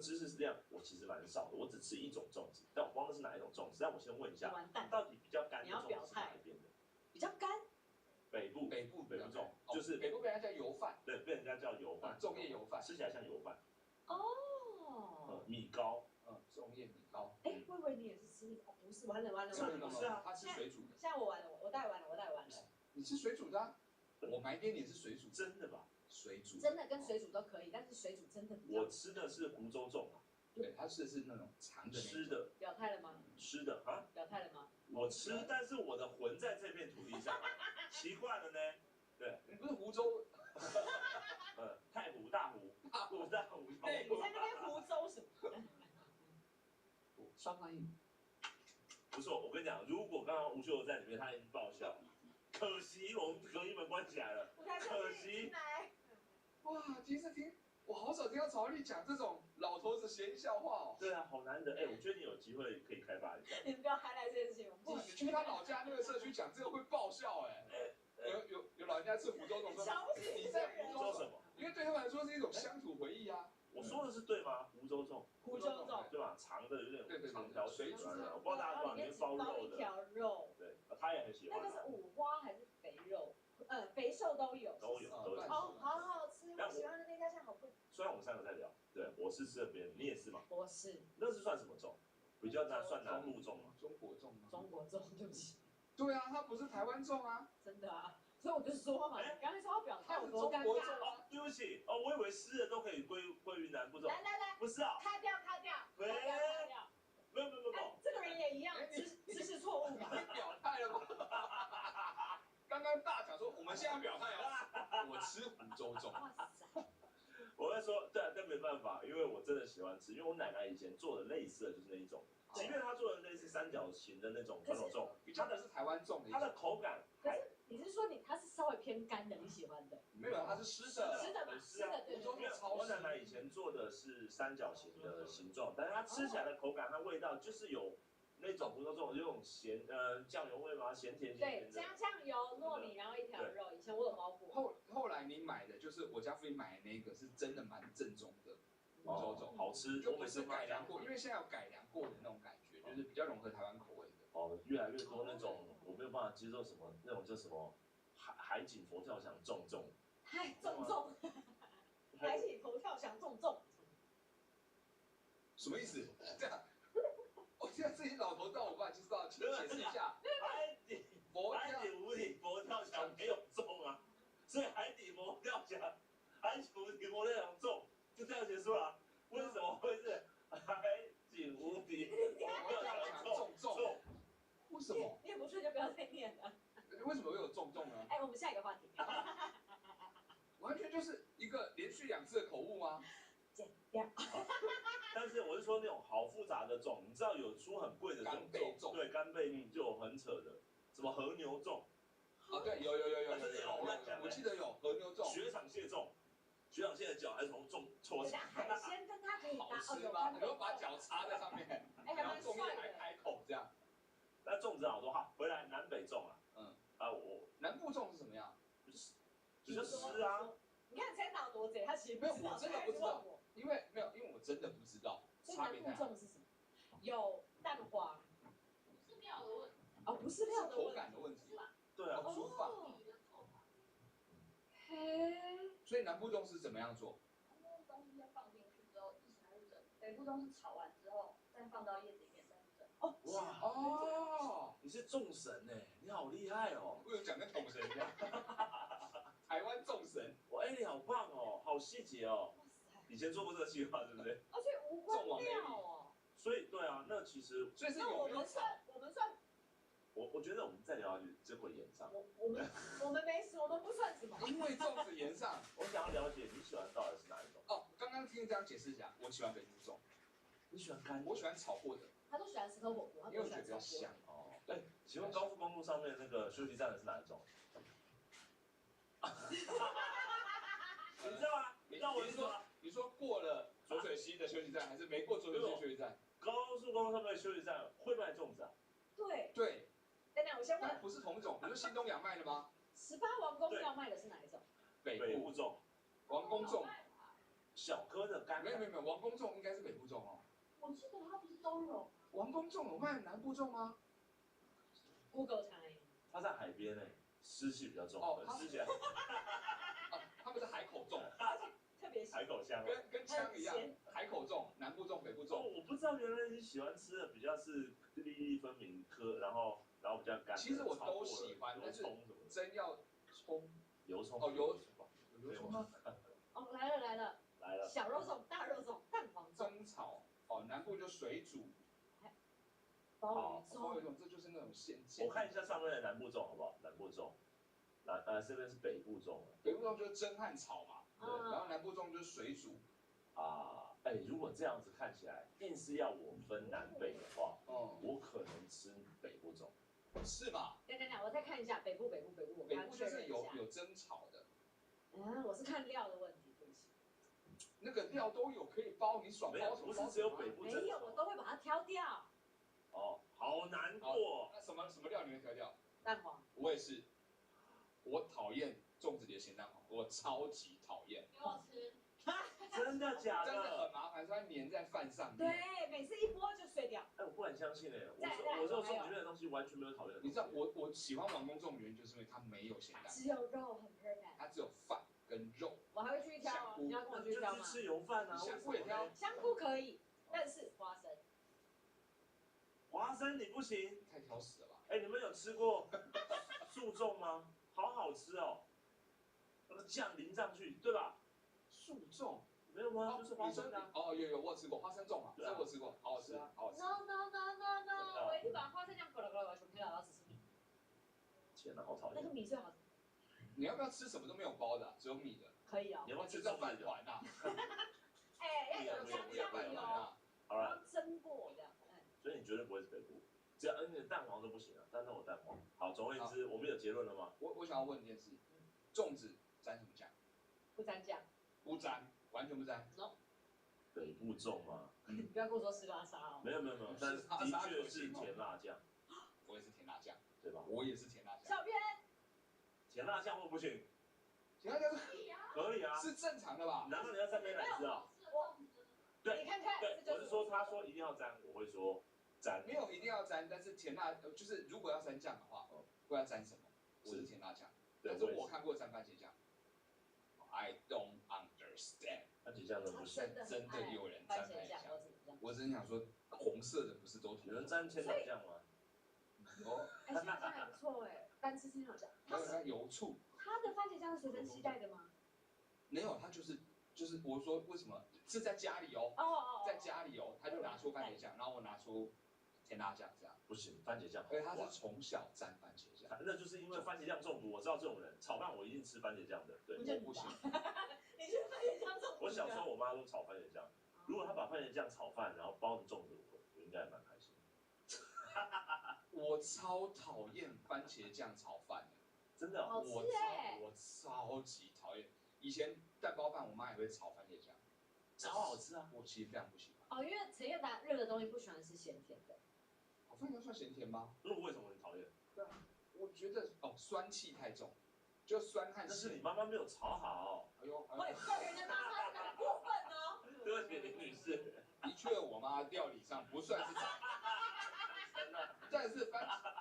知识是这样，我其实蛮少的，我只吃一种粽子，但我忘了是哪一种粽子。但我先问一下，到底比较干的粽子是哪一边的？比较干。北部粽，就是北部被人家叫油饭，对，被人家叫油饭，粽叶油饭，吃起来像油饭。哦。米糕，粽叶米糕。哎，我以为你也是吃，不是，完了，不是啊，他吃水煮的。现在我完了，我带完了。你吃水煮的啊？我买给你是水煮，真的吧？水煮真的跟水煮都可以，但是水煮真的比较。我吃的是湖州粽，对，他吃的是那种长的吃的。表态了吗？吃的啊？表态了吗？我吃，但是我的魂在这片土地上，奇怪了呢。对，你不是湖州？太湖、大湖。对，你在那边湖州什么？双发音。不错，我跟你讲，如果刚刚吴秀在里面，他一定爆笑。可惜我们隔音门关起来了，可惜。哇，其实我好少听到曹丽讲这种老头子闲笑话哦。对啊，好难得。哎，我觉得你有机会可以开发一下。你不要嗨来这件事情，不，你去他老家那个社区讲这个会爆笑哎。有老人家吃福州粽说，你在福州什么？因为对他们来说是一种乡土回忆啊。说的是对吗？湖州粽，湖州粽，对吧？长的有点对长条水煮的，我不知道大家知道里面包肉的。一条肉，对，他也很喜欢。那个是五花还是肥肉？肥瘦都有。都有。哦，好好吃，我喜欢的那家现在好贵。虽然我们三个在聊，对，我是吃的别人，你也是吗？我是。那是算什么粽？比较算南部粽吗？中国粽吗？中国粽，对不起。对啊，它不是台湾粽啊。真的啊，所以我就说嘛，你刚才说要表态，我多尴尬。哦，对不起，哦，我以为湿的都可以归于南部粽。来，不是啊。卡掉。没有。这个人也一样，知识错误吧？你表态了吗？刚刚大讲说我们现在表态哦，我吃湖州粽。哇塞！我会说，对，但没办法，因为我真的喜欢吃，因为我奶奶以前做的类似的就是那一种，即便她做的类似三角形的那种传统粽，比较不是台湾粽的，它的口感还。你是说它是稍微偏干的，你喜欢的？没有，它是湿的。湿的嘛，湿的对。我奶奶以前做的是三角形的形状，但是它吃起来的口感，它味道就是有那种湖州粽有种咸酱油味嘛，咸甜的。对，加酱油、糯米，然后一条肉。以前我有包过。后来你买的就是我家附近买的那个，是真的蛮正宗的湖州粽，好吃，就不是改良过，因为现在有改良过的那种感觉，就是比较融合台湾口味的。哦，越来越多那种我没有办法接受什么那种叫什么海景佛跳墙重，海景佛跳墙重，什么意思？这样，我现在自己老头到我爸就知道，请解释一下。海底无敌佛跳墙没有重啊，所以海底佛跳墙，海景无敌佛跳墙重，就这样结束了。为什么会是海景无敌佛跳墙重？为什么？念不顺就不要再念了。为什么会有重呢？我们下一个话题。完全就是一个连续2次的口误吗？剪掉。但是我是说那种好复杂的粽，你知道有出很贵的干贝粽，对，干贝就有很扯的，什么和牛粽。对，有，我记得有和牛粽、雪场蟹粽，雪场蟹的脚还从粽戳起来。海鲜跟它可以搭好吃吗？你要把脚插在上面，然后粽叶还开口这样。那粽子好多哈，回来南北粽啊。我南部粽是什么样？比较湿啊。你看这脑多贼，他其实没有，我真的不知道，因为我真的不知道。所以南部粽是什么？有蛋黄。不是料的问题。哦，不是料的问题。口感的问题。对啊。煮法。所以南部粽是怎么样做？南部粽是先放进去之后一起下去蒸，北部粽是炒完之后再放到叶子里面再去蒸。哇你是粽神哎，你好厉害哦！不如讲跟桶神一样。台湾粽神，你好棒哦，好细节哦。以前做过这个计划，对不对？而且无关料哦。所以对啊，那其实所以是那我们算。我觉得我们再聊下去就会延上。我们没事，我们不算什么。因为粽子延上，我想要了解你喜欢到底是哪一种。刚刚听这样解释一下，我喜欢北部粽。你喜欢干？我喜欢炒过的。他都喜欢石头火锅，因为我觉得比较香哦。请问高速公路上面那个休息站的是哪一种？你知道吗？你知道我是说，你说过了浊水溪的休息站，还是没过浊水溪休息站？高速公路上面的休息站会卖粽子啊？对。等等，我先问。不是同一种，不是新东阳卖的吗？18王公庙卖的是哪一种？北部粽。王公粽。小颗的干。没有，王公粽应该是北部粽哦。我记得它不是都有。王公粽有卖南部粽吗 ？Google 查一下。它在海边诶，湿气比较重，吃起来。他们是海口粽，特别海口香，跟枪一样，海口粽、南部粽、北部粽。我不知道原来你喜欢吃的比较是粒粒分明颗，然后比较干。其实我都喜欢，但是真要葱，油葱油葱吗？来了。小肉粽、大肉粽、蛋黄粽。蒸炒南部就水煮。鲍鱼粽，这就是那种现。我看一下上面的南部粽好不好？南部粽，这边是北部粽。北部粽就是蒸和炒嘛，然后南部粽就是水煮。如果这样子看起来，硬是要我分南北的话，我可能吃北部粽。是吗？等，我再看一下北部，我刚确认一下。有蒸炒的。我是看料的问题，对不起。那个料都有可以包，你爽包什么？不是只有北部蒸。没有，我都会把它挑掉。好难过。那什么料你会挑掉？蛋黄。我也是，我讨厌粽子里的咸蛋黄，我超级讨厌。给我吃。真的假真的的？很麻烦，所以它粘在饭上面。对，每次一剥就碎掉。哎，我不敢相信哎，再我这种送里面的东西完全没有讨厌的。你知道我喜欢王宫粽的原因，就是因为它没有咸蛋，只有肉很 perfect。它只有饭跟肉。我还会去挑哦，你要跟我去挑吗？吃油饭啊，香菇也挑，香菇可以，但是花生。花生你不行，太挑食了吧？哎，你们有吃过素粽吗？好好吃哦，那个酱淋上去，对吧？素粽没有吗？就是花生的。哦，有我有吃过花生粽嘛，这我吃过，好好吃，好好吃。 No no no no no， 我一定把花生酱搞了全配到吃米。天哪，好讨厌。那个米最好吃。你要不要吃什么都没有包的，只有米的？可以哦。你要不要吃叫饭团呐？哎，要有香米哦。好了，蒸过这样。所以你绝对不会是北部，只要你的蛋黄都不行啊，但那我蛋黄。好，总而言之，我们有结论了吗？我想要问一件事，粽子沾什么酱？不沾酱。不沾，完全不沾。 No。北部粽吗？你不要跟我说湿拉沙哦。没有，但的确是甜辣酱。我也是甜辣酱，对吧？我也是甜辣酱。小编。甜辣酱会不行？甜辣酱可以啊，是正常的吧？难道你要沾美乃滋啊？对，你看看，对，我是说，他说一定要沾，我会说沾。没有一定要沾，但是甜辣就是如果要沾酱的话，会要沾什么？我是甜辣酱，但是我看过沾番茄酱。I don't understand。番茄酱真的不行，真的有人沾番茄酱。我真想说，红色的不是都有人沾千岛酱吗？哦，哎，千岛酱还不错哎，单吃千岛酱。还有它油醋。它的番茄酱是随身携带的吗？没有，它就是我说为什么是在家里哦？在家里哦，他就拿出番茄酱，然后我拿出甜辣酱，这样不行，番茄酱。而且他是从小沾番茄酱，那就是因为番茄酱中毒。我知道这种人，炒饭我一定吃番茄酱的，对，我不行。你是番茄酱中毒？我小时候我妈都炒番茄酱，如果她把番茄酱炒饭，然后包着粽子，我应该蛮开心。我超讨厌番茄酱炒饭的，真的，我超级讨厌。以前蛋包饭，我妈也会炒番茄酱，超好吃啊！我其实非常不喜欢。哦，因为陈彦达热的东西不喜欢吃咸甜的。炒饭要算咸甜吗？那为什么你讨厌？对啊，我觉得酸气太重，就酸和咸。但是你妈妈没有炒好。哎呦，会对人家妈妈很过分哦。对不起，林女士。的确，我妈料理上不算是炒。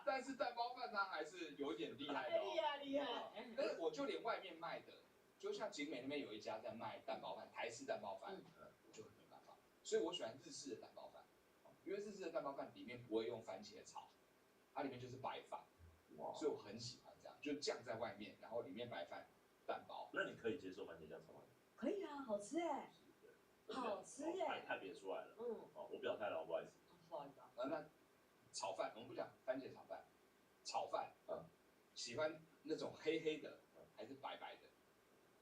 但是蛋包饭它还是有点厉害的哦。厉害。但是我就连外面卖的，就像景美那边有一家在卖蛋包饭，台式蛋包饭，我就很没办法。所以我喜欢日式的蛋包饭，因为日式的蛋包饭里面不会用番茄炒，它里面就是白饭，所以我很喜欢这样，就酱在外面，然后里面白饭蛋包。那你可以接受番茄酱炒饭？可以啊，好吃哎。好吃哎。太别出来了。哦，我表态了，不好意思。不好意思啊。那炒饭，我们不讲番茄炒饭，炒饭，喜欢那种黑黑的还是白白的？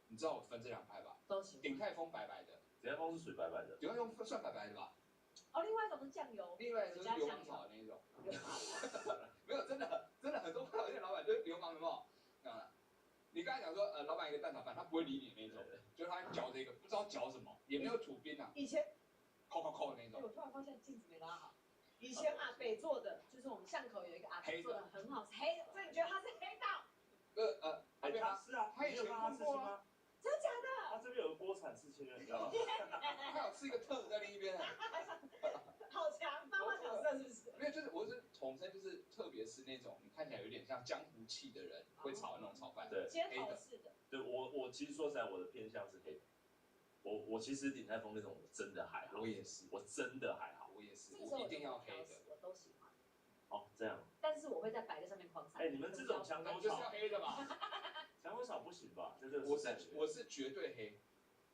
你知道我分这两派吧？都行。鼎泰丰白白的，鼎泰丰是属于白白的。鼎泰丰算白白的吧？哦，另外一种是酱油。另外一种是流氓炒的那一种。没有，真的很多快炒店老板就是流氓，有没有？你刚才讲说，老板一个蛋炒饭，他不会理你的那种，就是他嚼这个不知道嚼什么，也没有吐冰啊。以前，扣的那种。我突然发现镜子没拉好。以前阿北做的，就是我们巷口有一个阿北做的很好吃，黑的，所以你觉得他是黑道？他是啊，他以前他刺青吗？真的假的？他这边有个锅铲刺青，你知道吗？他有吃一个特在另一边。好强，妈妈角色是不是？没有，就是我是统称，就是特别是那种你看起来有点像江湖气的人会炒的那种炒饭，对，街头式的。对我其实说实在，我的偏向是黑的。我其实鼎泰丰那种真的还好，我也是，我真的还好，我也是，我一定要黑的，我都喜欢。哦，这样。但是我会在白的上面狂踩。哎，你们这种墙头就是要黑的嘛？墙头草不行吧？我是绝对黑，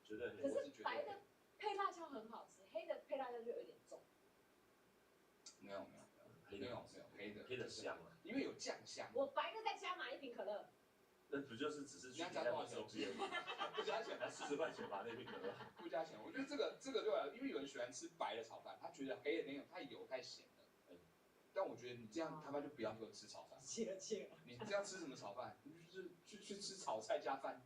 绝对黑。可是白的配辣椒很好吃，黑的配辣椒就有点重。没有，黑的香啊，因为有酱香。我白的再加买一瓶可乐。那不就是只是去加多少钱？不加钱，才40块钱吧那瓶可乐。不加钱，我觉得这个对我来，因为有人喜欢吃白的炒饭，他觉得黑的那种太油太咸了。但我觉得你这样他妈就不要给我吃炒饭。气了。你这样吃什么炒饭？你就是去吃炒菜加饭。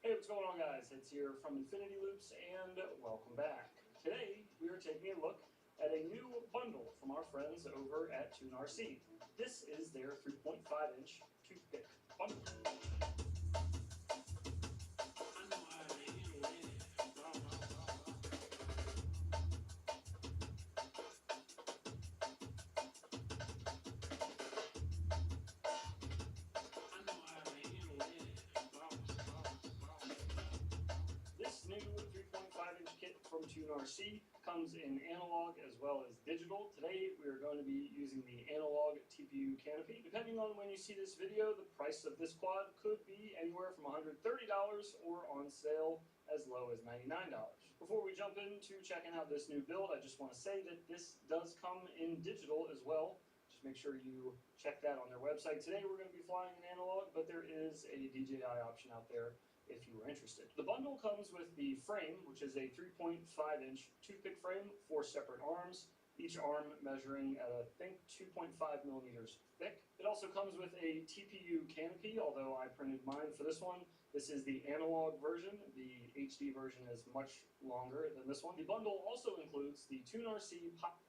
Hey, what's going on, guys? It's here from Infinity Loops, and welcome back. Today, we are taking a look at a new bundle from our friends over at TuneRC. This is their 3.5-inch toothpick bundle. This new 3.5-inch kit from TuneRC comes in analog as well as digital. Today we are going to be using the analog TPU canopy. Depending on when you see this video, the price of this quad could be anywhere from $130 or on sale as low as $99. Before we jump into checking out this new build, I just want to say that this does come in digital as well. Just make sure you check that on their website. Today we're going to be flying in analog, but there is a DJI option out there if you were interested. The bundle comes with the frame, which is a 3.5-inch toothpick frame, 4 separate arms, each arm measuring at, I think, 2.5 millimeters thick. It also comes with a TPU canopy, although I printed mine for this one. This is the analog version. The HD version is much longer than this one. The bundle also includes the TuneRC Pop.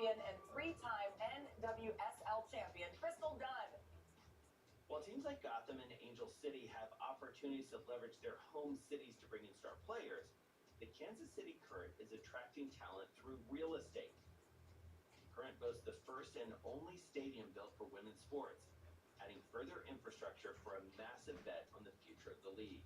champion and 3-time NWSL champion Crystal Dunn. While teams like Gotham and Angel City have opportunities to leverage their home cities to bring in star players, the Kansas City Current is attracting talent through real estate. Current boasts the first and only stadium built for women's sports, adding further infrastructure for a massive bet on the future of the league.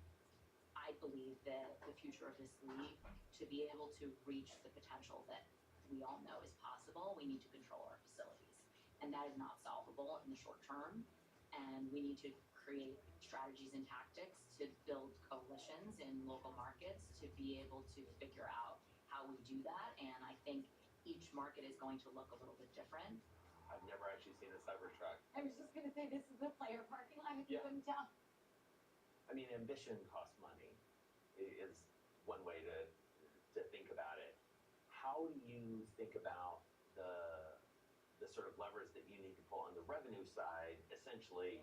I believe that the future of this league, to be able to reach the potential that we all know is possible, we need to control our facilities. And that is not solvable in the short term. And we need to create strategies and tactics to build coalitions in local markets to be able to figure out how we do that. And I think each market is going to look a little bit different. I've never actually seen a Cybertruck. I was just going to say, this is the player parking lot, if you couldn't tell. I mean, ambition costs money, is one way to think about it. How do you think about the sort of levers that you need to pull on the revenue side, essentially,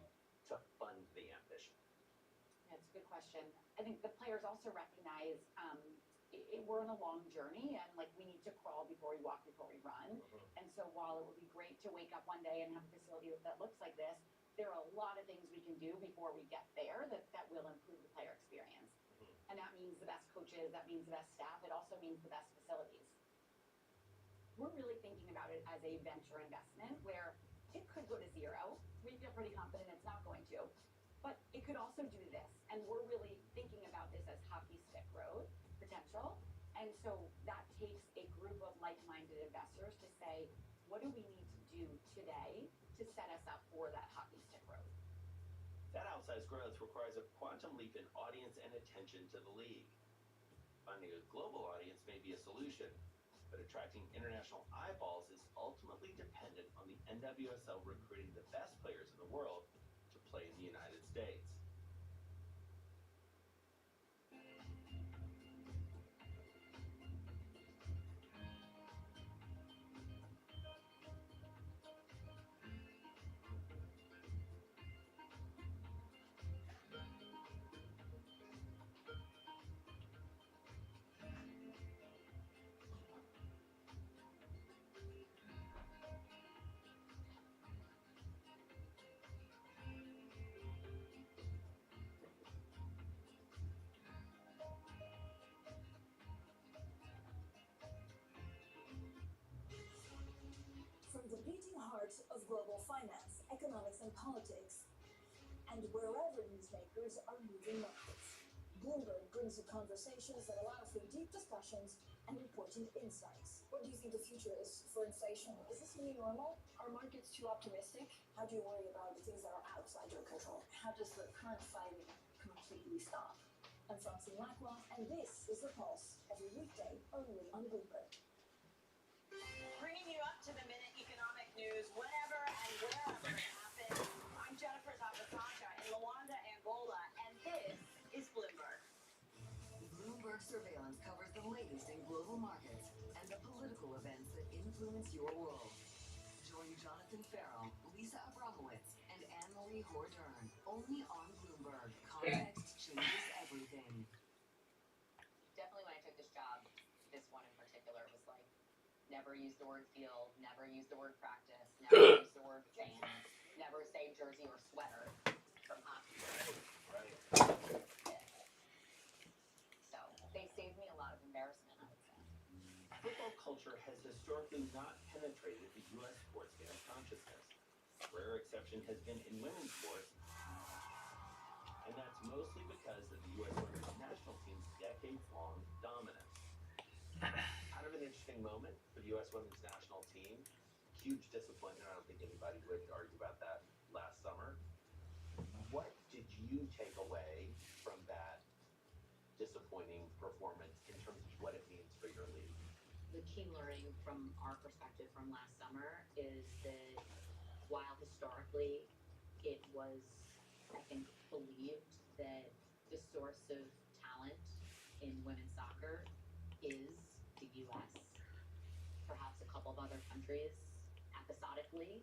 to fund the ambition? That's a good question. I think the players also recognize we're on a long journey, and like we need to crawl before we walk, before we run. And so while it would be great to wake up one day and have a facility that looks like this, there are a lot of things we can do before we get there that will improve the player experience. And that means the best coaches, that means the best staff, it also means the best facilities. We're really thinking about it as a venture investment where it could go to zero. We feel pretty confident it's not going to, but it could also do this. And we're really thinking about this as hockey stick road potential. And so that takes a group of like-minded investors to say, what do we need to do today to set us up for that hockey stick road? That outsized growth requires a quantum leap in audience and attention to the league. Finding a global audience may be a solution, but attracting international eyeballs is ultimately dependent on the NWSL recruiting the best players in the world to play in the United States. From the beating heart of global finance, economics, and politics, and wherever newsmakers are moving markets, Bloomberg brings you conversations that allow for deep discussions and important insights. What do you think the future is for inflation? Is this new normal? Are markets too optimistic? How do you worry about the things that are outside your control? How does the current fighting completely stop? I'm Francine Lacroix, and this is The Pulse, every weekday only on Bloomberg. Bringing you up to the minute economic news whenever and wherever it happens. I'm Jennifer Zapasaka in Luanda, Angola, and this is Bloomberg. Bloomberg Surveillance covers the latest in global markets and the political events that influence your world. Join Jonathan Farrell, Lisa Abramowitz, and Anne-Marie Hordern, only on Bloomberg. Context changes everything. Definitely when I took this job, this one in particular was like, never use the word field, never use the word practice, never use the word fan, never say jersey or sweater from hockey. Right. So they saved me a lot of embarrassment, I would say. Football culture has historically not penetrated the U.S. sports fan consciousness. A rare exception has been in women's sports, and that's mostly because of the U.S. women's national team's decades-long dominance. Kind of an interesting moment for the U.S. women's national team. Huge disappointment. I don't think anybody would argue about that last summer. What did you take away from that disappointing performance in terms of what it means for your league? The key learning from our perspective from last summer is that while historically it was, I think, believed that the source of talent in women's soccer is the U.S., perhaps a couple of other countries episodically,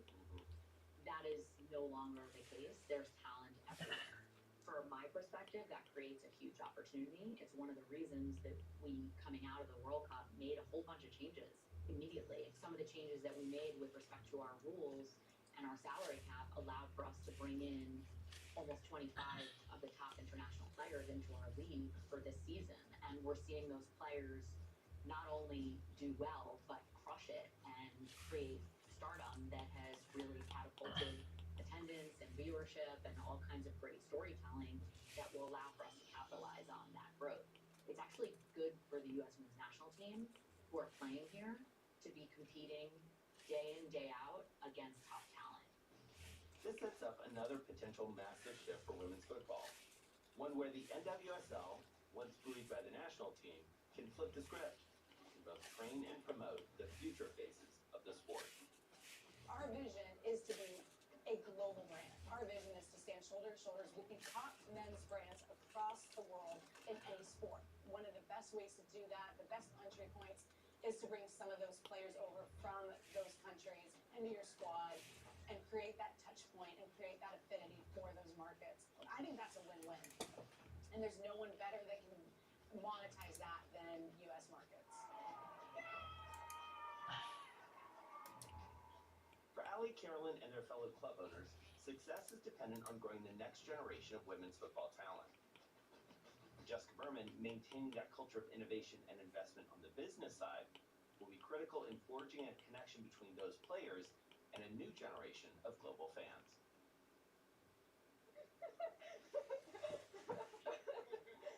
that is no longer the case. There's talent everywhere. From my perspective, that creates a huge opportunity. It's one of the reasons that we, coming out of the World Cup, made a whole bunch of changes immediately. Some of the changes that we made with respect to our rules and our salary cap allowed for us to bring in almost 25 of the top international players into our league for this season. And we're seeing those players not only do well, but crush it and create stardom that has really catapulted attendance and viewership and all kinds of great storytelling that will allow for us to capitalize on that growth. It's actually good for the U.S. men's national team who are playing here to be competing day in, day out against top talent. This sets up another potential massive shift for women's football, one where the NWSL, once buoyed by the national team, can flip the script and both train and promote the future faces of the sport. Our vision is to be a global brand. Our vision is to stand shoulder to shoulder with the top men's brands across the world in any sport. One of the best ways to do that, the best entry points, is to bring some of those players over from those countries into your squad and create that touch point and create that affinity for those markets. I think that's a win-win. And there's no one better that can monetize that than U.S. markets. For Allie, Carolyn, and their fellow club owners, success is dependent on growing the next generation of women's football talent. For Jessica Berman, maintaining that culture of innovation and investment on the business side will be critical in forging a connection between those players and a new generation of global fans.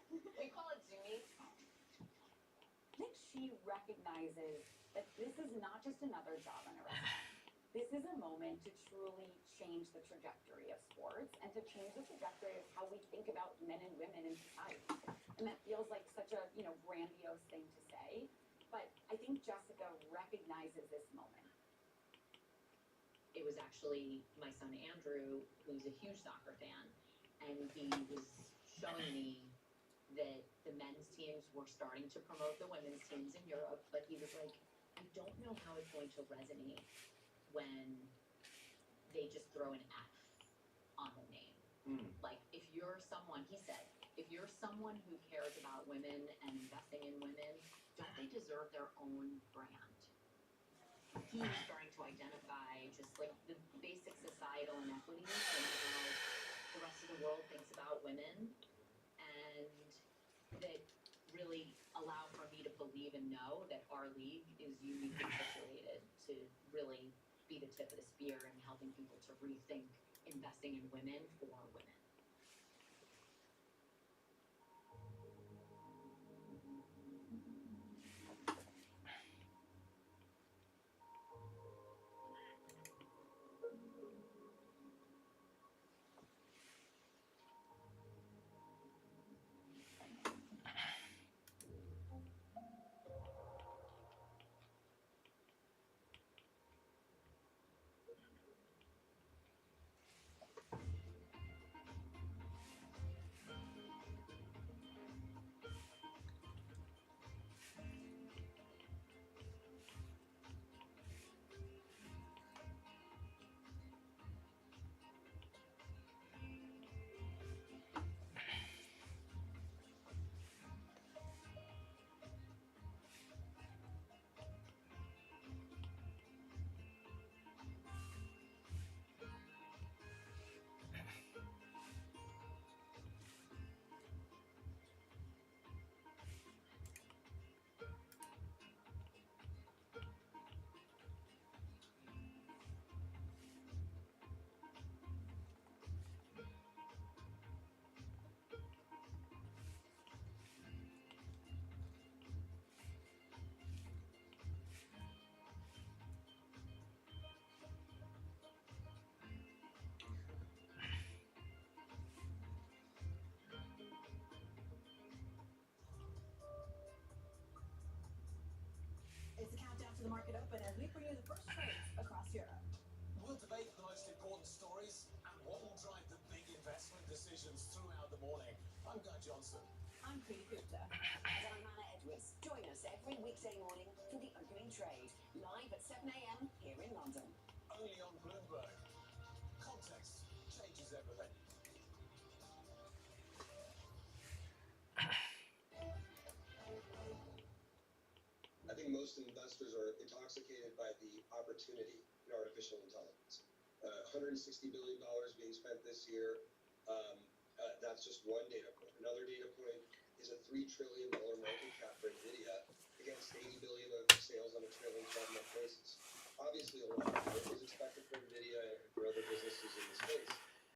We call it Zoomy. I think she recognizes that this is not just another job on a resume. This is a moment to truly change the trajectory of sports and to change the trajectory of how we think about men and women in society. And that feels like such a, grandiose thing to say, but I think Jessica recognizes this moment. It was actually my son Andrew, who's a huge soccer fan, and he was showing me that the men's teams were starting to promote the women's teams in Europe, but he was like, I don't know how it's going to resonate when they just throw an F on the name. Like, if you're someone, he said, if you're someone who cares about women and investing in women, don't they deserve their own brand? He was starting to identify just like the basic societal inequities and how the rest of the world thinks about women, and that really allow for me to believe and know that our league is uniquely situated to really be the tip of the spear in helping people to rethink investing in women for women. It's the countdown to the market open as we bring you the first trades across Europe. We'll debate the most important stories and what will drive the big investment decisions throughout the morning. I'm Guy Johnson. I'm Preeti Gupta. And I'm Anna Edwards. Join us every weekday morning for the opening trade, live at 7 a.m. here in London. Only on Bloomberg. Context changes everything. I think think most investors are intoxicated by the opportunity in artificial intelligence. $160 billion being spent this year. That's just one data point. Another data point is a $3 trillion market cap for NVIDIA against $80 billion of sales on a trailing 12-month basis. Obviously, a lot